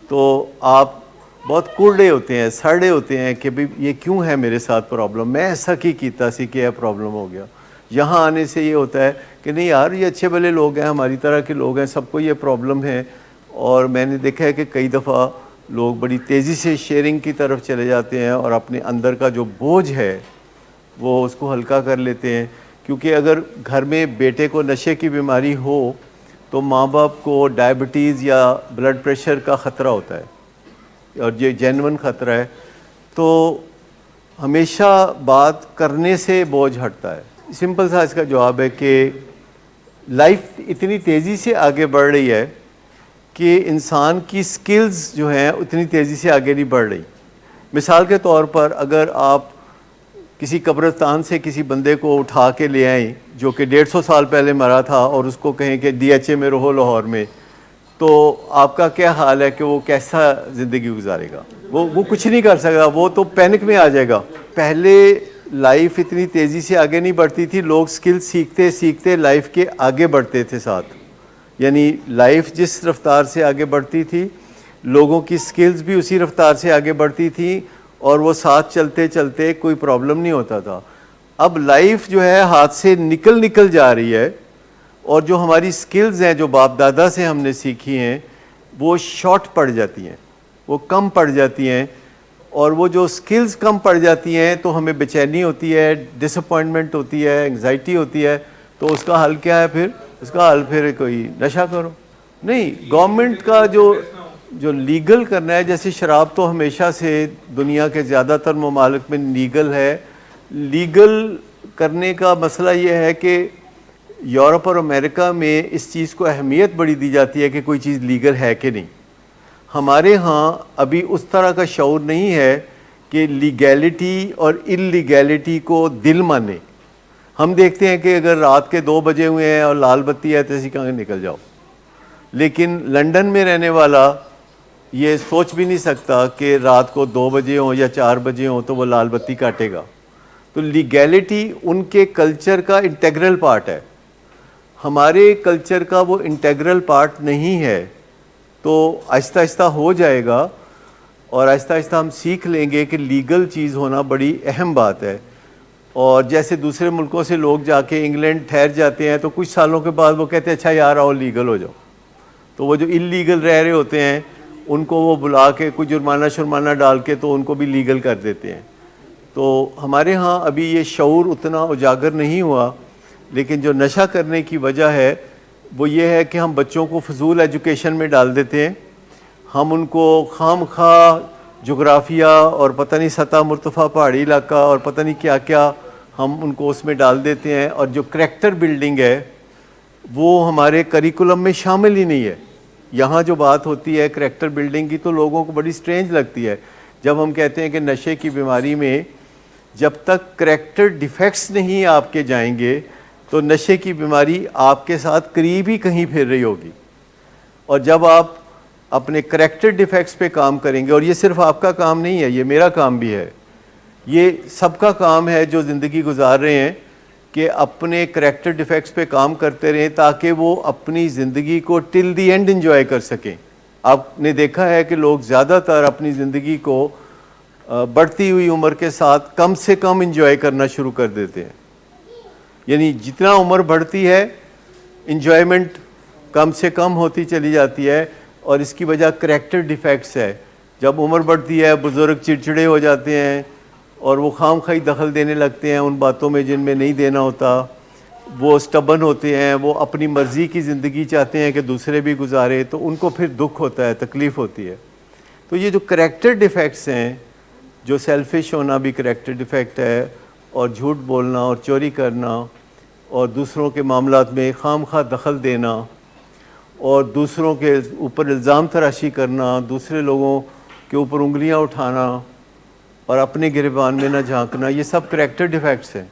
[SPEAKER 1] تو آپ بہت کوڑے ہوتے ہیں، سڑے ہوتے ہیں کہ بھئی یہ کیوں ہے میرے ساتھ پرابلم، میں ایسا کی کیتا سی کہ یہ پرابلم ہو گیا. یہاں آنے سے یہ ہوتا ہے کہ نہیں یار یہ اچھے بھلے لوگ ہیں، ہماری طرح کے لوگ ہیں، سب کو یہ پرابلم ہے. اور میں نے دیکھا ہے کہ کئی دفعہ لوگ بڑی تیزی سے شیئرنگ کی طرف چلے جاتے ہیں اور اپنے اندر کا جو بوجھ ہے وہ اس کو ہلکا کر لیتے ہیں. کیونکہ اگر گھر میں بیٹے کو نشے کی بیماری ہو تو ماں باپ کو ڈائبٹیز یا بلڈ پریشر کا خطرہ ہوتا ہے، اور یہ جینون خطرہ ہے. تو ہمیشہ بات کرنے سے بوجھ ہٹتا ہے. سمپل سا اس کا جواب ہے کہ لائف اتنی تیزی سے آگے بڑھ رہی ہے کہ انسان کی سکلز جو ہیں اتنی تیزی سے آگے نہیں بڑھ رہی. مثال کے طور پر اگر آپ کسی قبرستان سے کسی بندے کو اٹھا کے لے آئیں جو کہ 150 سال پہلے مرا تھا اور اس کو کہیں کہ DHA میں رہو لاہور میں, تو آپ کا کیا حال ہے کہ وہ کیسا زندگی گزارے گا؟ وہ کچھ نہیں کر سکتا, وہ تو پینک میں آ جائے گا. پہلے لائف اتنی تیزی سے آگے نہیں بڑھتی تھی, لوگ سکل سیکھتے سیکھتے لائف کے آگے بڑھتے تھے ساتھ. یعنی لائف جس رفتار سے آگے بڑھتی تھی لوگوں کی سکلز بھی اسی رفتار سے آگے بڑھتی تھی اور وہ ساتھ چلتے چلتے کوئی پرابلم نہیں ہوتا تھا. اب لائف جو ہے ہاتھ سے نکل جا رہی ہے اور جو ہماری سکلز ہیں جو باپ دادا سے ہم نے سیکھی ہیں وہ شارٹ پڑ جاتی ہیں, وہ کم پڑ جاتی ہیں, اور وہ جو سکلز کم پڑ جاتی ہیں تو ہمیں بے چینی ہوتی ہے, ڈس اپوائنٹمنٹ ہوتی ہے, انگزائٹی ہوتی ہے. تو اس کا حل کیا ہے پھر؟ اس کا حل پھر کوئی نشہ کرو. نہیں, گورنمنٹ کا جو لیگل کرنا ہے, جیسے شراب تو ہمیشہ سے دنیا کے زیادہ تر ممالک میں لیگل ہے. لیگل کرنے کا مسئلہ یہ ہے کہ یورپ اور امریکہ میں اس چیز کو اہمیت بڑی دی جاتی ہے کہ کوئی چیز لیگل ہے کہ نہیں. ہمارے ہاں ابھی اس طرح کا شعور نہیں ہے کہ لیگیلٹی اور انلیگیلٹی کو دل مانے. ہم دیکھتے ہیں کہ اگر رات کے 2 بجے ہوئے ہیں اور لال بتی ہے تو اسی کہاں نکل جاؤ, لیکن لنڈن میں رہنے والا یہ سوچ بھی نہیں سکتا کہ رات کو 2 بجے ہوں یا 4 بجے ہوں تو وہ لال بتی کاٹے گا. تو لیگیلٹی ان کے کلچر کا انٹیگرل پارٹ ہے, ہمارے کلچر کا وہ انٹیگرل پارٹ نہیں ہے. تو آہستہ آہستہ ہو جائے گا اور آہستہ آہستہ ہم سیکھ لیں گے کہ لیگل چیز ہونا بڑی اہم بات ہے. اور جیسے دوسرے ملکوں سے لوگ جا کے انگلینڈ ٹھہر جاتے ہیں تو کچھ سالوں کے بعد وہ کہتے ہیں اچھا یار آؤ لیگل ہو جاؤ. تو وہ جو انلیگل رہ رہے ہوتے ہیں ان کو وہ بلا کے کچھ جرمانہ ڈال کے تو ان کو بھی لیگل کر دیتے ہیں. تو ہمارے ہاں ابھی یہ شعور اتنا اجاگر نہیں ہوا, لیکن جو نشہ کرنے کی وجہ ہے وہ یہ ہے کہ ہم بچوں کو فضول ایجوکیشن میں ڈال دیتے ہیں. ہم ان کو خام خواہ جغرافیہ اور پتہ نہیں سطح مرتفع پہاڑی علاقہ اور پتہ نہیں کیا کیا ہم ان کو اس میں ڈال دیتے ہیں, اور جو کریکٹر بلڈنگ ہے وہ ہمارے کریکولم میں شامل ہی نہیں ہے. یہاں جو بات ہوتی ہے کریکٹر بلڈنگ کی تو لوگوں کو بڑی سٹرینج لگتی ہے جب ہم کہتے ہیں کہ نشے کی بیماری میں جب تک کریکٹر ڈیفیکٹس نہیں آپ کے جائیں گے تو نشے کی بیماری آپ کے ساتھ قریب ہی کہیں پھر رہی ہوگی. اور جب آپ اپنے کریکٹر ڈیفیکٹس پہ کام کریں گے, اور یہ صرف آپ کا کام نہیں ہے, یہ میرا کام بھی ہے, یہ سب کا کام ہے جو زندگی گزار رہے ہیں, کہ اپنے کریکٹر ڈیفیکٹس پہ کام کرتے رہیں تاکہ وہ اپنی زندگی کو ٹل دی اینڈ انجوائے کر سکیں. آپ نے دیکھا ہے کہ لوگ زیادہ تر اپنی زندگی کو بڑھتی ہوئی عمر کے ساتھ کم سے کم انجوائے کرنا شروع کر دیتے ہیں. یعنی جتنا عمر بڑھتی ہے انجوائمنٹ کم سے کم ہوتی چلی جاتی ہے, اور اس کی وجہ کریکٹر ڈیفیکٹس ہے. جب عمر بڑھتی ہے بزرگ چڑچڑے ہو جاتے ہیں اور وہ خام خواہ دخل دینے لگتے ہیں ان باتوں میں جن میں نہیں دینا ہوتا. وہ سٹبن ہوتے ہیں, وہ اپنی مرضی کی زندگی چاہتے ہیں کہ دوسرے بھی گزارے, تو ان کو پھر دکھ ہوتا ہے, تکلیف ہوتی ہے. تو یہ جو کریکٹر ڈیفیکٹس ہیں, جو سیلفش ہونا بھی کریکٹر ڈیفیکٹ ہے, اور جھوٹ بولنا اور چوری کرنا اور دوسروں کے معاملات میں خام خواہ دخل دینا اور دوسروں کے اوپر الزام تراشی کرنا, دوسرے لوگوں کے اوپر انگلیاں اٹھانا اور اپنے گریبان میں نہ جھانکنا, یہ سب کریکٹر ڈیفیکٹس ہیں.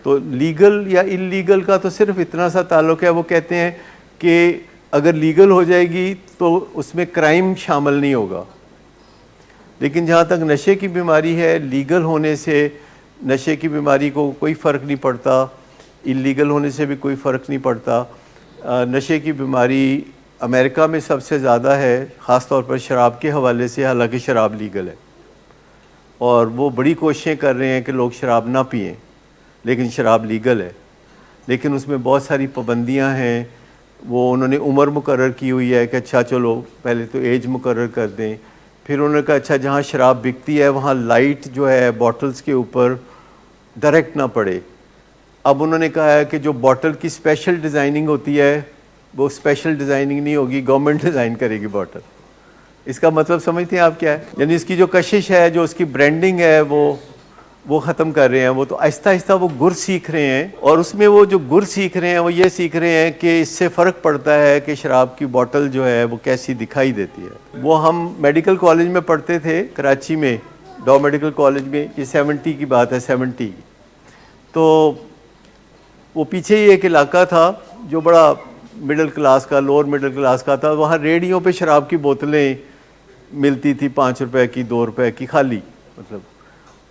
[SPEAKER 1] تو لیگل یا ان لیگل کا تو صرف اتنا سا تعلق ہے, وہ کہتے ہیں کہ اگر لیگل ہو جائے گی تو اس میں کرائم شامل نہیں ہوگا. لیکن جہاں تک نشے کی بیماری ہے, لیگل ہونے سے نشے کی بیماری کو کوئی فرق نہیں پڑتا, انلیگل ہونے سے بھی کوئی فرق نہیں پڑتا. نشے کی بیماری امریکہ میں سب سے زیادہ ہے, خاص طور پر شراب کے حوالے سے, حالانکہ شراب لیگل ہے اور وہ بڑی کوششیں کر رہے ہیں کہ لوگ شراب نہ پئیں, لیکن شراب لیگل ہے. لیکن اس میں بہت ساری پابندیاں ہیں. وہ انہوں نے عمر مقرر کی ہوئی ہے کہ اچھا چلو پہلے تو ایج مقرر کر دیں, پھر انہوں نے کہا اچھا جہاں شراب بکتی ہے وہاں لائٹ جو ہے بوٹلز کے اوپر ڈائریکٹ نہ پڑے. اب انہوں نے کہا ہے کہ جو بوٹل کی اسپیشل ڈیزائننگ ہوتی ہے وہ اسپیشل ڈیزائننگ نہیں ہوگی, گورنمنٹ ڈیزائن کرے گی بوٹل. اس کا مطلب سمجھتے ہیں آپ کیا ہے؟ یعنی اس کی جو کشش ہے, جو اس کی برانڈنگ ہے, وہ ختم کر رہے ہیں. وہ تو آہستہ آہستہ وہ گر سیکھ رہے ہیں, اور اس میں وہ جو گر سیکھ رہے ہیں وہ یہ سیکھ رہے ہیں کہ اس سے فرق پڑتا ہے کہ شراب کی بوٹل جو ہے وہ کیسی دکھائی دیتی ہے. وہ ہم میڈیکل کالج میں پڑھتے تھے کراچی میں, ڈاؤ میڈیکل کالج میں, یہ 70 کی بات ہے, 70. تو وہ پیچھے ہی ایک علاقہ تھا جو بڑا مڈل کلاس کا, لوور مڈل کلاس کا تھا. وہاں ریڑھیوں پہ شراب کی بوتلیں ملتی تھی, 5 روپے کی, 2 روپے کی, خالی مطلب.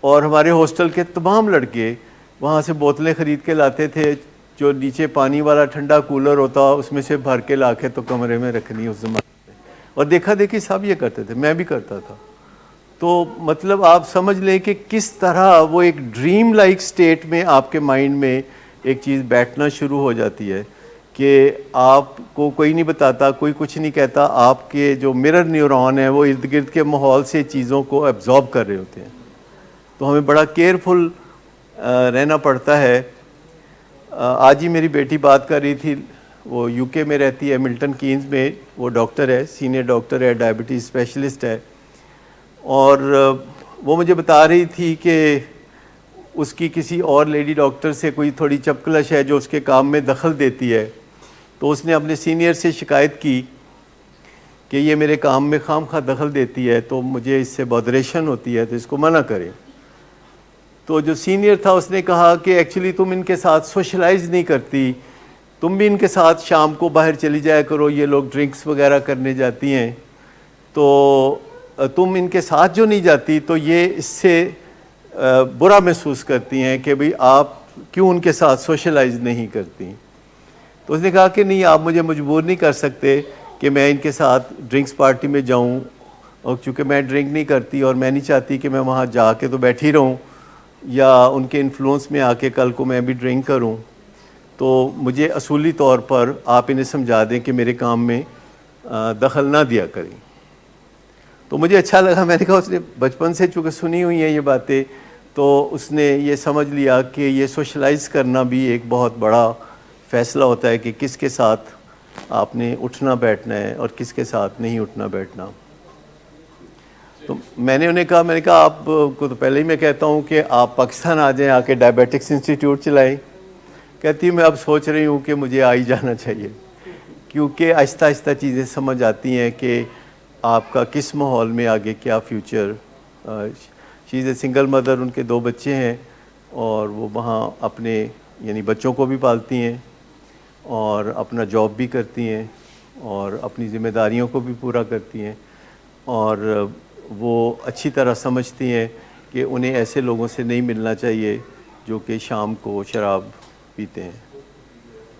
[SPEAKER 1] اور ہمارے ہاسٹل کے تمام لڑکے وہاں سے بوتلیں خرید کے لاتے تھے, جو نیچے پانی والا ٹھنڈا کولر ہوتا اس میں سے بھر کے لا کے تو کمرے میں رکھنی اس زمانے میں. اور دیکھا دیکھی سب یہ کرتے تھے, میں بھی کرتا تھا. تو مطلب آپ سمجھ لیں کہ کس طرح وہ ایک ڈریم لائک سٹیٹ میں آپ کے مائنڈ میں ایک چیز بیٹھنا شروع ہو جاتی ہے کہ آپ کو کوئی نہیں بتاتا, کوئی کچھ نہیں کہتا, آپ کے جو مرر نیورون ہیں وہ ارد گرد کے ماحول سے چیزوں کو ایبزارب کر رہے ہوتے ہیں. تو ہمیں بڑا کیئرفل رہنا پڑتا ہے. آج ہی میری بیٹی بات کر رہی تھی, وہ یو کے میں رہتی ہے, ملٹن کینز میں. وہ ڈاکٹر ہے, سینئر ڈاکٹر ہے, ڈائبٹیز اسپیشلسٹ ہے. اور وہ مجھے بتا رہی تھی کہ اس کی کسی اور لیڈی ڈاکٹر سے کوئی تھوڑی چپکلش ہے جو اس کے کام میں دخل دیتی ہے. تو اس نے اپنے سینئر سے شکایت کی کہ یہ میرے کام میں خام خواہ دخل دیتی ہے, تو مجھے اس سے بودریشن ہوتی ہے, تو اس کو منع کریں. تو جو سینئر تھا اس نے کہا کہ ایکچولی تم ان کے ساتھ سوشلائز نہیں کرتی, تم بھی ان کے ساتھ شام کو باہر چلی جایا کرو, یہ لوگ ڈرنکس وغیرہ کرنے جاتی ہیں, تو تم ان کے ساتھ جو نہیں جاتی تو یہ اس سے برا محسوس کرتی ہیں کہ بھئی آپ کیوں ان کے ساتھ سوشلائز نہیں کرتی. تو اس نے کہا کہ نہیں, آپ مجھے مجبور نہیں کر سکتے کہ میں ان کے ساتھ ڈرنکس پارٹی میں جاؤں, اور چونکہ میں ڈرنک نہیں کرتی اور میں نہیں چاہتی کہ میں وہاں جا کے تو بیٹھی رہوں یا ان کے انفلوئنس میں آ کے کل کو میں بھی ڈرنک کروں, تو مجھے اصولی طور پر آپ انہیں سمجھا دیں کہ میرے کام میں دخل نہ دیا کریں. تو مجھے اچھا لگا. میں نے کہا اس نے بچپن سے چونکہ سنی ہوئی ہیں یہ باتیں, تو اس نے یہ سمجھ لیا کہ یہ سوشلائز کرنا بھی ایک بہت بڑا فیصلہ ہوتا ہے کہ کس کے ساتھ آپ نے اٹھنا بیٹھنا ہے اور کس کے ساتھ نہیں اٹھنا بیٹھنا. تو میں نے انہیں کہا, میں نے کہا آپ کو تو پہلے ہی میں کہتا ہوں کہ آپ پاکستان آ جائیں, آ کے ڈائبیٹکس انسٹیٹیوٹ چلائیں. کہتی میں اب سوچ رہی ہوں کہ مجھے آ ہی جانا چاہیے, کیونکہ آہستہ آہستہ چیزیں سمجھ آتی ہیں کہ آپ کا کس ماحول میں آگے کیا future. She is a single mother, ان کے 2 بچے ہیں, اور وہ وہاں اپنے یعنی بچوں کو بھی پالتی ہیں اور اپنا جاب بھی کرتی ہیں اور اپنی ذمہ داریوں کو بھی پورا کرتی ہیں, اور وہ اچھی طرح سمجھتی ہیں کہ انہیں ایسے لوگوں سے نہیں ملنا چاہیے جو کہ شام کو شراب پیتے ہیں,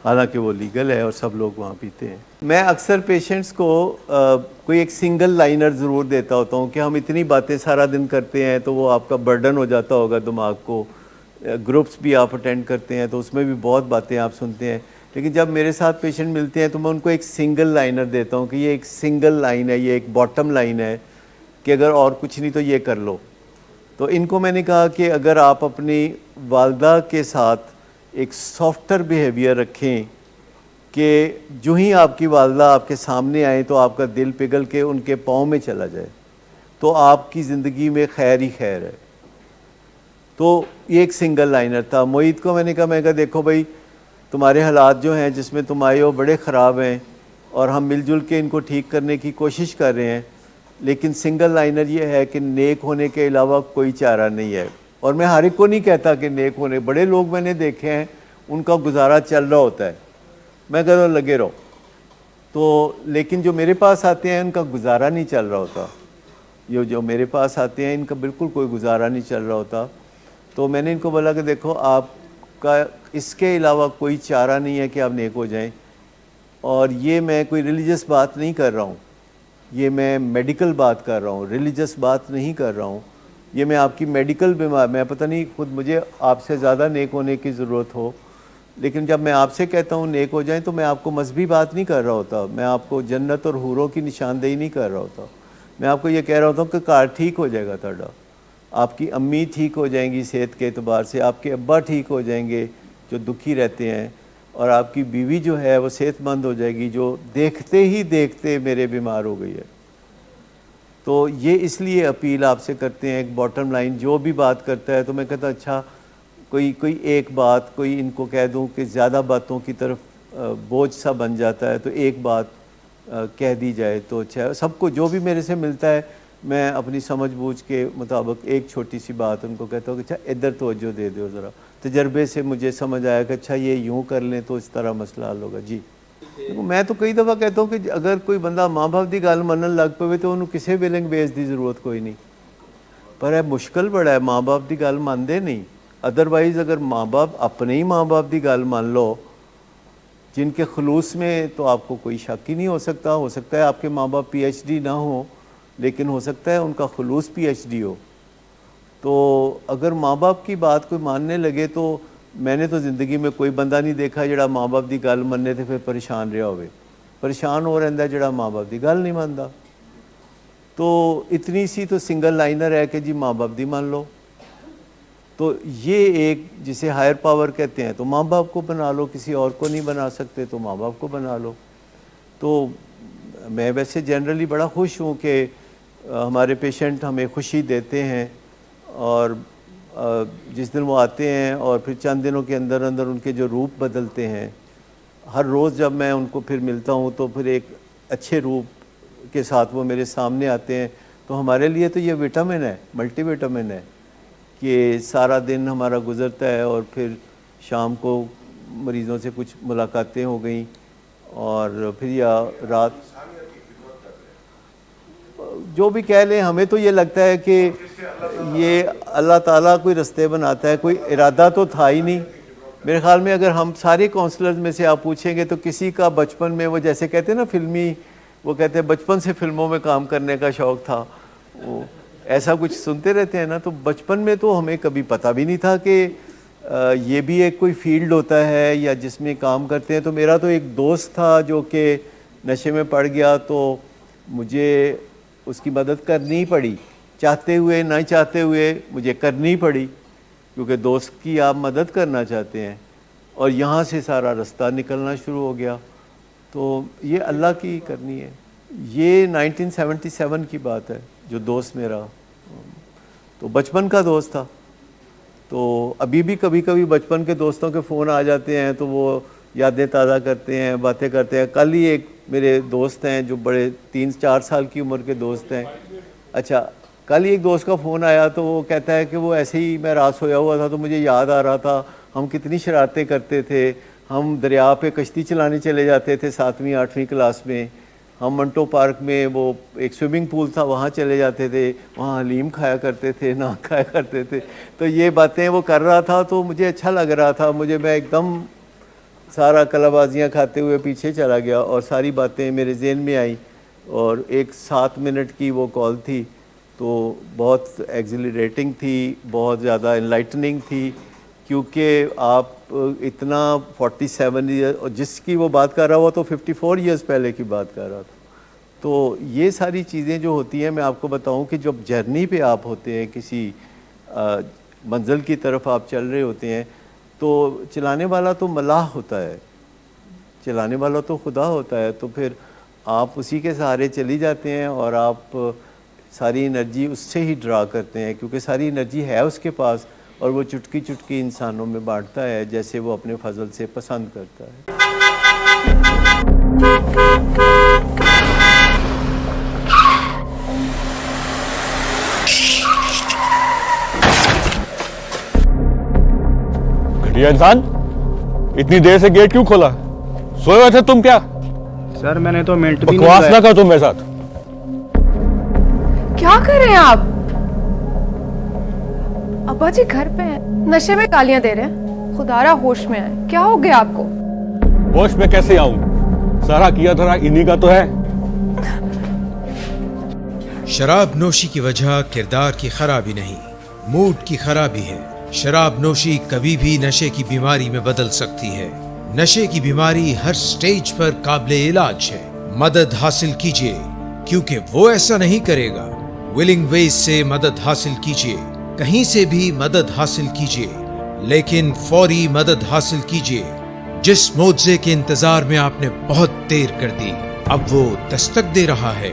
[SPEAKER 1] حالانکہ وہ لیگل ہے اور سب لوگ وہاں پیتے ہیں. میں اکثر پیشنٹس کو کوئی ایک سنگل لائنر ضرور دیتا ہوتا ہوں کہ ہم اتنی باتیں سارا دن کرتے ہیں تو وہ آپ کا برڈن ہو جاتا ہوگا دماغ کو. گروپس بھی آپ اٹینڈ کرتے ہیں تو اس میں بھی بہت باتیں آپ سنتے ہیں, لیکن جب میرے ساتھ پیشنٹ ملتے ہیں تو میں ان کو ایک سنگل لائنر دیتا ہوں کہ یہ ایک سنگل لائن ہے, یہ ایک باٹم لائن ہے کہ اگر اور کچھ نہیں تو یہ کر لو. تو ان کو میں نے کہا کہ اگر آپ اپنی والدہ کے ساتھ ایک سافٹر بیہیویئر رکھیں کہ جو ہی آپ کی والدہ آپ کے سامنے آئیں تو آپ کا دل پگھل کے ان کے پاؤں میں چلا جائے, تو آپ کی زندگی میں خیر ہی خیر ہے. تو یہ ایک سنگل لائنر تھا. معید کو میں نے کہا دیکھو بھائی, تمہارے حالات جو ہیں جس میں تم آئے ہو بڑے خراب ہیں, اور ہم مل جل کے ان کو ٹھیک کرنے کی کوشش کر رہے ہیں, لیکن سنگل لائنر یہ ہے کہ نیک ہونے کے علاوہ کوئی چارہ نہیں ہے. اور میں ہر ایک کو نہیں کہتا کہ نیک ہونے, بڑے لوگ میں نے دیکھے ہیں ان کا گزارا چل رہا ہوتا ہے, میں کہتا ہوں لگے رہو. تو لیکن جو میرے پاس آتے ہیں ان کا گزارا نہیں چل رہا ہوتا, یہ جو میرے پاس آتے ہیں ان کا بالکل کوئی گزارا نہیں چل رہا ہوتا. تو میں نے ان کو بولا کہ دیکھو آپ کا اس کے علاوہ کوئی چارہ نہیں ہے کہ آپ نیک ہو جائیں. اور یہ میں کوئی ریلیجس بات نہیں کر رہا ہوں, یہ میں میڈیکل بات کر رہا ہوں, ریلیجس بات نہیں کر رہا ہوں. یہ میں آپ کی میڈیکل بیمار, میں پتہ نہیں خود مجھے آپ سے زیادہ نیک ہونے کی ضرورت ہو, لیکن جب میں آپ سے کہتا ہوں نیک ہو جائیں تو میں آپ کو مذہبی بات نہیں کر رہا ہوتا, میں آپ کو جنت اور حوروں کی نشاندہی نہیں کر رہا ہوتا. میں آپ کو یہ کہہ رہا ہوتا ہوں کہ کار ٹھیک ہو جائے گا تہاڈا, آپ کی امی ٹھیک ہو جائیں گی صحت کے اعتبار سے, آپ کے ابا ٹھیک ہو جائیں گے جو دکھی رہتے ہیں, اور آپ کی بیوی جو ہے وہ صحت مند ہو جائے گی جو دیکھتے ہی دیکھتے میرے بیمار ہو گئی ہے. تو یہ اس لیے اپیل آپ سے کرتے ہیں. ایک باٹم لائن جو بھی بات کرتا ہے تو میں کہتا اچھا کوئی ایک بات کوئی ان کو کہہ دوں کہ زیادہ باتوں کی طرف بوجھ سا بن جاتا ہے, تو ایک بات کہہ دی جائے تو اچھا. سب کو جو بھی میرے سے ملتا ہے میں اپنی سمجھ بوجھ کے مطابق ایک چھوٹی سی بات ان کو کہتا ہوں کہ اچھا ادھر توجہ دے دو ذرا. تجربے سے مجھے سمجھ آیا کہ اچھا یہ یوں کر لیں تو اس طرح مسئلہ حل ہوگا. جی میں تو کئی دفعہ کہتا ہوں کہ اگر کوئی بندہ ماں باپ دی گل منن لگ پوے تو انہوں کسی ویلنگ بیس دی ضرورت کوئی نہیں, پر ہے مشکل بڑا ہے, ماں باپ دی گل مانتے نہیں. ادروائز اگر ماں باپ اپنے ہی ماں باپ دی گل مان لو جن کے خلوص میں تو آپ کو کوئی شک ہی نہیں ہو سکتا. ہو سکتا ہے آپ کے ماں باپ پی ایچ ڈی نہ ہوں لیکن ہو سکتا ہے ان کا خلوص پی ایچ ڈی ہو. تو اگر ماں باپ کی بات کوئی ماننے لگے تو میں نے تو زندگی میں کوئی بندہ نہیں دیکھا جڑا ماں باپ دی گل مننے تے پھر پریشان رہا ہوئے. پریشان ہو رہندا جڑا ماں باپ دی گل نہیں ماندا. تو اتنی سی تو سنگل لائنر ہے کہ جی ماں باپ دی مان لو. تو یہ ایک جسے ہائر پاور کہتے ہیں, تو ماں باپ کو بنا لو, کسی اور کو نہیں بنا سکتے تو ماں باپ کو بنا لو. تو میں ویسے جنرلی بڑا خوش ہوں کہ ہمارے پیشنٹ ہمیں خوشی دیتے ہیں, اور جس دن وہ آتے ہیں اور پھر چند دنوں کے اندر اندر ان کے جو روپ بدلتے ہیں. ہر روز جب میں ان کو پھر ملتا ہوں تو پھر ایک اچھے روپ کے ساتھ وہ میرے سامنے آتے ہیں. تو ہمارے لیے تو یہ وٹامن ہے, ملٹی وٹامن ہے کہ سارا دن ہمارا گزرتا ہے اور پھر شام کو مریضوں سے کچھ ملاقاتیں ہو گئیں اور پھر یا رات جو بھی کہہ لیں. ہمیں تو یہ لگتا ہے کہ یہ اللہ تعالیٰ کوئی رستے بناتا ہے, کوئی ارادہ تو تھا ہی نہیں. میرے خیال میں اگر ہم سارے کونسلرز میں سے آپ پوچھیں گے تو کسی کا بچپن میں وہ جیسے کہتے ہیں نا فلمی, وہ کہتے ہیں بچپن سے فلموں میں کام کرنے کا شوق تھا, وہ ایسا کچھ سنتے رہتے ہیں نا. تو بچپن میں تو ہمیں کبھی پتہ بھی نہیں تھا کہ یہ بھی ایک کوئی فیلڈ ہوتا ہے یا جس میں کام کرتے ہیں. تو میرا تو ایک دوست تھا جو کہ نشے میں پڑ گیا, تو مجھے اس کی مدد کرنی پڑی, چاہتے ہوئے نہ چاہتے ہوئے مجھے کرنی پڑی, کیونکہ دوست کی آپ مدد کرنا چاہتے ہیں. اور یہاں سے سارا رستہ نکلنا شروع ہو گیا. تو یہ اللہ کی کرنی ہے. یہ 1977 کی بات ہے جو دوست میرا, تو بچپن کا دوست تھا. تو ابھی بھی کبھی کبھی بچپن کے دوستوں کے فون آ جاتے ہیں تو وہ یادیں تازہ کرتے ہیں, باتیں کرتے ہیں. کل ہی ایک میرے دوست ہیں جو بڑے 3-4 سال کی عمر کے دوست ہیں. اچھا کل ہی ایک دوست کا فون آیا تو وہ کہتا ہے کہ وہ ایسے ہی میں رات سویا ہوا تھا تو مجھے یاد آ رہا تھا ہم کتنی شرارتیں کرتے تھے. ہم دریا پہ کشتی چلانے چلے جاتے تھے 7ویں-8ویں کلاس میں. ہم منٹو پارک میں وہ ایک سوئمنگ پول تھا وہاں چلے جاتے تھے, وہاں حلیم کھایا کرتے تھے, نان کھایا کرتے تھے. تو یہ باتیں وہ کر رہا تھا تو مجھے اچھا لگ رہا تھا. میں ایک دم سارا کلا بازیاں کھاتے ہوئے پیچھے چلا گیا اور ساری باتیں میرے ذہن میں آئیں. اور ایک 7 منٹ کی وہ کال تھی تو بہت ایگزیلریٹنگ تھی, بہت زیادہ انلائٹننگ تھی, کیونکہ آپ اتنا 47 ایئر اور جس کی وہ بات کر رہا ہوا تو 54 ایئرز پہلے کی بات کر رہا تھا. تو یہ ساری چیزیں جو ہوتی ہیں, میں آپ کو بتاؤں کہ جب جرنی پہ آپ ہوتے ہیں, کسی منزل کی طرف آپ چل رہے ہوتے ہیں, تو چلانے والا تو ملاح ہوتا ہے, چلانے والا تو خدا ہوتا ہے. تو پھر آپ اسی کے سہارے چلی جاتے ہیں اور آپ ساری انرجی اس سے ہی ڈرا کرتے ہیں, کیونکہ ساری انرجی ہے اس کے پاس اور وہ چٹکی چٹکی انسانوں میں بانٹتا ہے جیسے وہ اپنے فضل سے پسند کرتا ہے.
[SPEAKER 2] گھٹیا انسان, اتنی دیر سے گیٹ کیوں کھولا؟ سوئے ہوئے تھے تم کیا؟
[SPEAKER 3] سر میں نے تو منٹ بھی
[SPEAKER 2] بکواس نہ کر تم میرے ساتھ.
[SPEAKER 4] کیا کر رہے ہیں آپ؟ ابا جی گھر پہ ہیں, نشے میں گالیاں دے رہے ہیں. خدا را ہوش میں آئے, کیا ہو گیا آپ کو؟
[SPEAKER 2] ہوش میں کیسے آؤں؟ سارا کیا دھرا انہی کا تو ہے.
[SPEAKER 5] شراب نوشی کی وجہ کردار کی خرابی نہیں, موڈ کی خرابی ہے. شراب نوشی کبھی بھی نشے کی بیماری میں بدل سکتی ہے. نشے کی بیماری ہر سٹیج پر قابل علاج ہے. مدد حاصل کیجیے, کیونکہ وہ ایسا نہیں کرے گا. ولنگ ویز سے مدد حاصل کیجیے, کہیں سے بھی مدد حاصل کیجیے, لیکن فوری مدد حاصل کیجیے. جس معجزے کے انتظار میں آپ نے بہت دیر کر دی, اب وہ دستک دے رہا ہے.